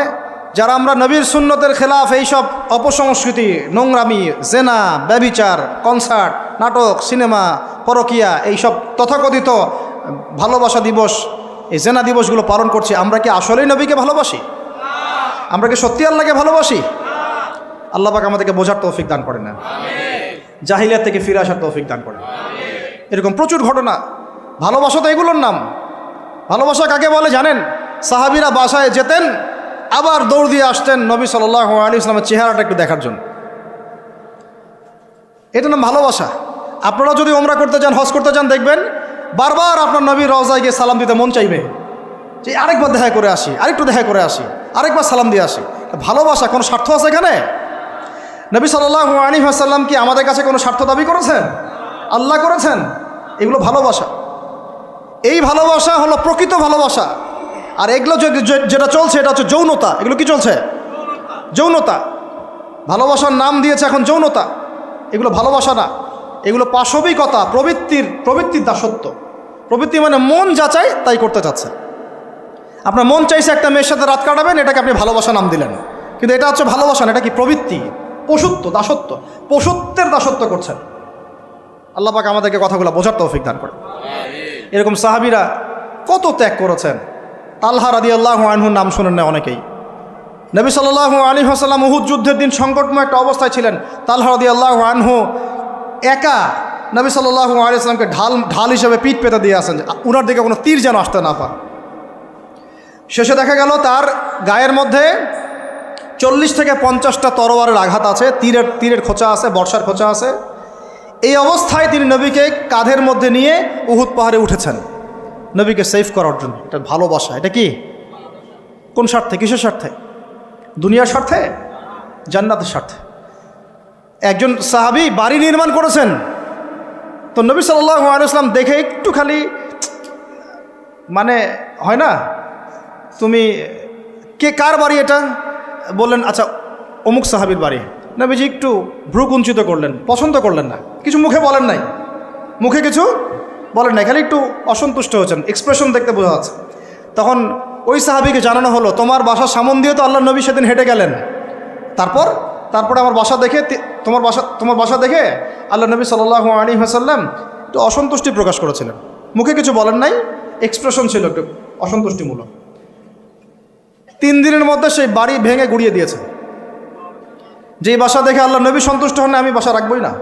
যারা আমরা নবীর সুন্নতের খেলাফ এইসব অপসংস্কৃতি, নোংরামি, জেনা, ব্যভিচার, কনসার্ট, নাটক, সিনেমা, পরকিয়া, এইসব তথাকথিত ভালোবাসা দিবস, এই জেনা দিবসগুলো পালন করছি, আমরা কি আসলেই নবীকে ভালোবাসি? আমরা কি সত্যি আল্লাহকে ভালোবাসি? আল্লাহ পাক আমাদেরকে বোঝার তৌফিক দান করেন না, জাহিলিয়াত থেকে ফিরে আসার তৌফিক দান করেন। এরকম প্রচুর ঘটনা। ভালোবাসা তো এগুলোর নাম। ভালোবাসা কাকে বলে জানেন? সাহাবীরা বাসায় যেতেন, আবার দৌড় দিয়ে আসতেন নবী সাল্লাল্লাহু আলাইহি ওয়াসাল্লামের চেহারাটা একটু দেখার জন্য। এটা নাম ভালোবাসা। আপনারা যদি উমরা করতে যান, হজ করতে যান, দেখবেন বারবার আপনার নবীর রওজায় গিয়ে সালাম দিতে মন চাইবে, যে আরেকবার দেখা করে আসি, আরেকটু দেখা করে আসি, আরেকবার সালাম দিয়ে আসি। ভালোবাসা কোনো স্বার্থ আছে এখানে? নবী সাল্লাল্লাহু আলাইহি ওয়াসাল্লাম কি আমাদের কাছে কোনো স্বার্থ দাবি করেছেন? আল্লাহ করেছেন। এগুলো ভালোবাসা। এই ভালোবাসা হলো প্রকৃত ভালোবাসা। আর এগুলো যেটা চলছে এটা হচ্ছে যৌনতা। এগুলো কি চলছে? যৌনতা। ভালোবাসার নাম দিয়েছে এখন যৌনতা। এগুলো ভালোবাসা না, এগুলো পাশবিকতা, প্রবৃত্তির দাসত্ব। প্রবৃত্তি মানে মন যা চায় তাই করতে চাচ্ছে। আপনার মন চাইছে একটা মেয়ের সাথে রাত কাটাবেন, এটাকে আপনি ভালোবাসা নাম দিলেন, কিন্তু এটা হচ্ছে ভালোবাসা না, এটা কি প্রবৃত্তি, পশুত্ব, দাসত্ব, পশুত্বের দাসত্ব করছেন। আল্লাহ পাক আমাদেরকে কথাগুলো বোঝার তৌফিক দান করে। এরকম সাহাবীরা কত ত্যাগ করেছেন। তালহা রাদিয়াল্লাহু আনহুর নাম শোনেন না অনেকেই। নবী সাল্লাল্লাহু আলাইহি ওয়াসাল্লাম উহুদ যুদ্ধের দিন সংকটময় একটা অবস্থায় ছিলেন। তালহা রাদিয়াল্লাহু আনহু একা নবী সাল্লাল্লাহু আলাইহি ওয়াসাল্লামকে ঢাল হিসেবে পিঠ পেতে দিয়ে আসেন, উনার দিকে কোনো তীর যেন আসতে না পারে। শেষে দেখা গেল তার গায়ের মধ্যে 40 থেকে 50টা তরোয়ারের আঘাত আছে, তীরের খোঁচা আছে, বর্ষার খোঁচা আছে। এই অবস্থায় তিনি নবীকে কাঁধের মধ্যে নিয়ে উহুদ পাহাড়ে উঠেছেন নবীকে সেভ করার জন্য। এটা ভালোবাসা। এটা কি? কোন স্বার্থে? কিসের স্বার্থে? দুনিয়ার স্বার্থে? জান্নাতের স্বার্থে। একজন সাহাবী বাড়ি নির্মাণ করেছেন, তো নবী সাল্লাল্লাহু আলাইহি ওয়াসাল্লাম দেখে একটু খালি মানে হয় না, তুমি কে, কার বাড়ি এটা? বললেন আচ্ছা অমুক সাহাবীর বাড়ি। নবীজি একটু ভ্রু কুঞ্চিত করলেন, পছন্দ করলেন না, কিছু মুখে বলেন নাই, মুখে কিছু বলেন নাই, খালি একটু অসন্তুষ্ট হয়েছেন, এক্সপ্রেশন দেখতে বোঝা যাচ্ছে। তখন ওই সাহাবীকে জানানো হলো, তোমার বাসার সামন দিয়ে তো আল্লাহ নবী সেদিন হেঁটে গেলেন, তারপরে আমার বাসা দেখে, তোমার বাসা দেখে আল্লাহ নবী সাল্লাল্লাহু আলাইহি ওয়াসাল্লাম একটু অসন্তুষ্টি প্রকাশ করেছিলেন, মুখে কিছু বলেন নাই, এক্সপ্রেশন ছিল একটু অসন্তুষ্টিমূলক। 3 দিনের মধ্যে সেই বাড়ি ভেঙে গুড়িয়ে দিয়েছে। যেই বাসা দেখে আল্লাহ নবী সন্তুষ্ট হন না, আমি বাসা রাখবই না।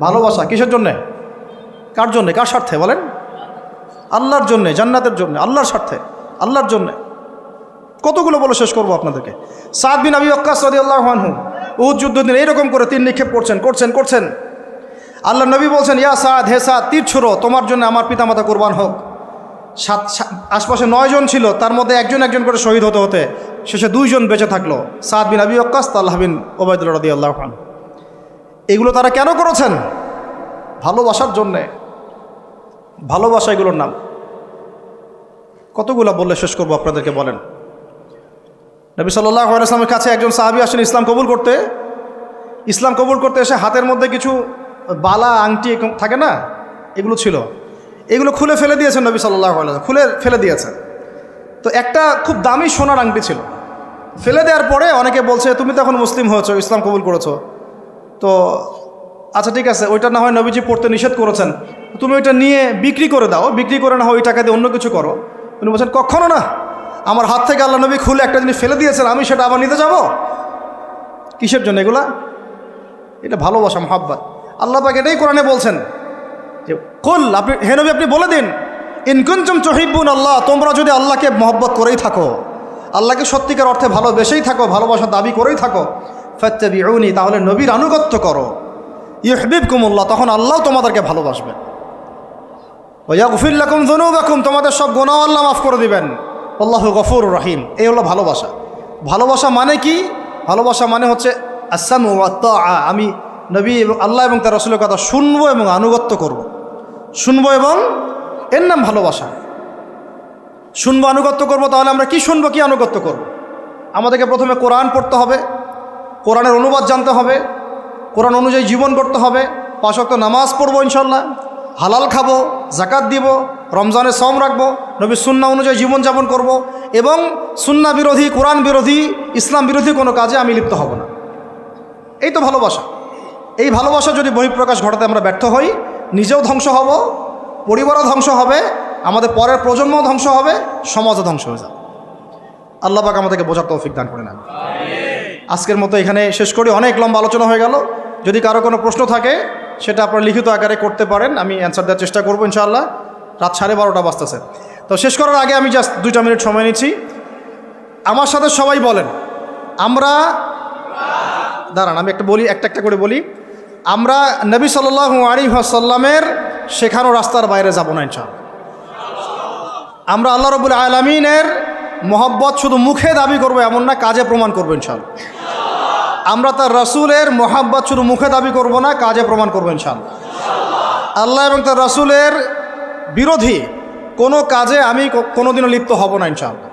ভালোবাসা কিসের জন্যে? কার জন্যে? কার স্বার্থে বলেন? আল্লাহর জন্যে, জান্নাতের জন্যে, আল্লাহর স্বার্থে, আল্লাহর জন্যে। কতগুলো বলে শেষ করবো আপনাদেরকে। সাদ বিন আবি ওয়াক্কাস রাদিয়াল্লাহু আনহু উহুদ যুদ্ধের দিন এইরকম করে তীর নিক্ষেপ করছেন। আল্লাহ নবী বলছেন, ইয়া সাদ, হে সাদ, তীর ছুড়ো, তোমার জন্য আমার পিতামাতা কুরবান হোক। আশপাশে 9 জন ছিল, তার মধ্যে একজন করে শহীদ হতে শেষে 2 জন বেঁচে থাকলো, সাদ বিন আবি ওয়াক্কাস, তালহা বিন ওবায়দুল্লাহ রাদিয়াল্লাহু আনহু। এগুলো তারা কেন করেছেন? ভালোবাসার জন্যে। ভালোবাসা এগুলোর নাম। কতগুলো বললে শেষ করবো আপনাদেরকে, বলেন। নবী সাল্লাল্লাহু আলাইহি ওয়াসাল্লামের কাছে একজন সাহাবী আসেন ইসলাম কবুল করতে এসে হাতের মধ্যে কিছু বালা আংটি থাকে না, এগুলো ছিল। এগুলো খুলে ফেলে দিয়েছেন নবী সাল্লাল্লাহু আলাইহি ওয়াসাল্লাম, খুলে ফেলে দিয়েছেন। তো একটা খুব দামি সোনার আংটি ছিল। ফেলে দেওয়ার পরে অনেকে বলছে, তুমি তো এখন মুসলিম হয়েছো, ইসলাম কবুল করেছো, তো আচ্ছা ঠিক আছে, ওইটা না হয় নবীজি পড়তে নিষেধ করেছেন, তুমি ওইটা নিয়ে বিক্রি করে দাও, বিক্রি করে না হয় ওই টাকা দিয়ে অন্য কিছু করো। উনি বলছেন, কখনো না, আমার হাত থেকে আল্লাহ নবী খুলে একটা জিনিস ফেলে দিয়েছেন, আমি সেটা আবার নিতে যাব? কিসের জন্য এগুলা? এটা ভালোবাসা, মহব্বত। আল্লাহ পাক এটাই কোরআনে বলছেন যে, কুল, আপনি হে নবী আপনি বলে দিন, ইন কুনতুম তুহিব্বুন আল্লাহ, তোমরা যদি আল্লাহকে মহব্বত করেই থাকো, আল্লাহকে সত্যিকার অর্থে ভালোবেসেই থাকো, ভালোবাসার দাবি করেই থাকো, ফাত্তাবিউনি, তাহলে নবীর আনুগত্য করো, ইউহিব্বুকুমুল্লাহ, তখন আল্লাহ তোমাদেরকে ভালোবাসবেন, ওয়া ইয়াগফির লাকুম যুনুবাকুম, তোমাদের সব গুনাহ আল্লাহ মাফ করে দিবেন, আল্লাহু গফুরুর রহিম। এই হলো ভালোবাসা। ভালোবাসা মানে কি? ভালোবাসা মানে হচ্ছে আসসামু ওয়া তাআ, আমি নবী এবং আল্লাহ এবং তার রাসূলের কথা শুনবো এবং আনুগত্য করব, শুনবো, এবং এর নাম ভালোবাসা। শুনবো, আনুগত্য করব। তাহলে আমরা কি শুনবো, কি আনুগত্য করব? আমাদেরকে প্রথমে কোরআন পড়তে হবে, কোরআনের অনুবাদ জানতে হবে, কোরআন অনুযায়ী জীবন করতে হবে, 5 ওয়াক্ত নামাজ পড়বো ইনশাল্লাহ, হালাল খাবো, যাকাত দিব, রমজানের সওম রাখবো, নবীর সুন্নাহ অনুযায়ী জীবনযাপন করব, এবং সুন্নাহ বিরোধী, কোরআন বিরোধী, ইসলাম বিরোধী কোনো কাজে আমি লিপ্ত হব না। এই তো ভালোবাসা। এই ভালোবাসা যদি বহিঃপ্রকাশ ঘটাতে আমরা ব্যর্থ হই, নিজেও ধ্বংস হব, পরিবারও ধ্বংস হবে, আমাদের পরের প্রজন্মও ধ্বংস হবে, সমাজও ধ্বংস হয়ে যাবে। আল্লাহ পাক আমাদেরকে বোঝার তৌফিক দান করেন। আজকের মতো এখানে শেষ করি। অনেক লম্বা আলোচনা হয়ে গেল। যদি কারো কোনো প্রশ্ন থাকে সেটা আপনারা লিখিত আকারে করতে পারেন, আমি অ্যান্সার দেওয়ার চেষ্টা করবো ইনশাআল্লাহ। রাত 12:30 বাজতেছে। তো শেষ করার আগে আমি জাস্ট 2টা মিনিট সময় নিচ্ছি। আমার সাথে সবাই বলেন, আমরা, দাঁড়ান আমি একটা করে বলি, আমরা নবী সাল্লাল্লাহু আলাইহি ওয়াসাল্লামের শেখানো রাস্তার বাইরে যাব না ইনশাআল্লাহ। আমরা আল্লাহ রাব্বুল আলামিনের মহব্বত শুধু মুখে দাবি করবো এমন না, কাজে প্রমাণ করবো ইনশাআল্লাহ। আমরা তার রাসূলের মহব্বত শুধু মুখে দাবি করব না, কাজে প্রমাণ করবো ইনশাআল্লাহ। আল্লাহ এবং তার রাসূলের বিরোধী কোনো কাজে আমি কোনোদিনও লিপ্ত হব না ইনশাআল্লাহ।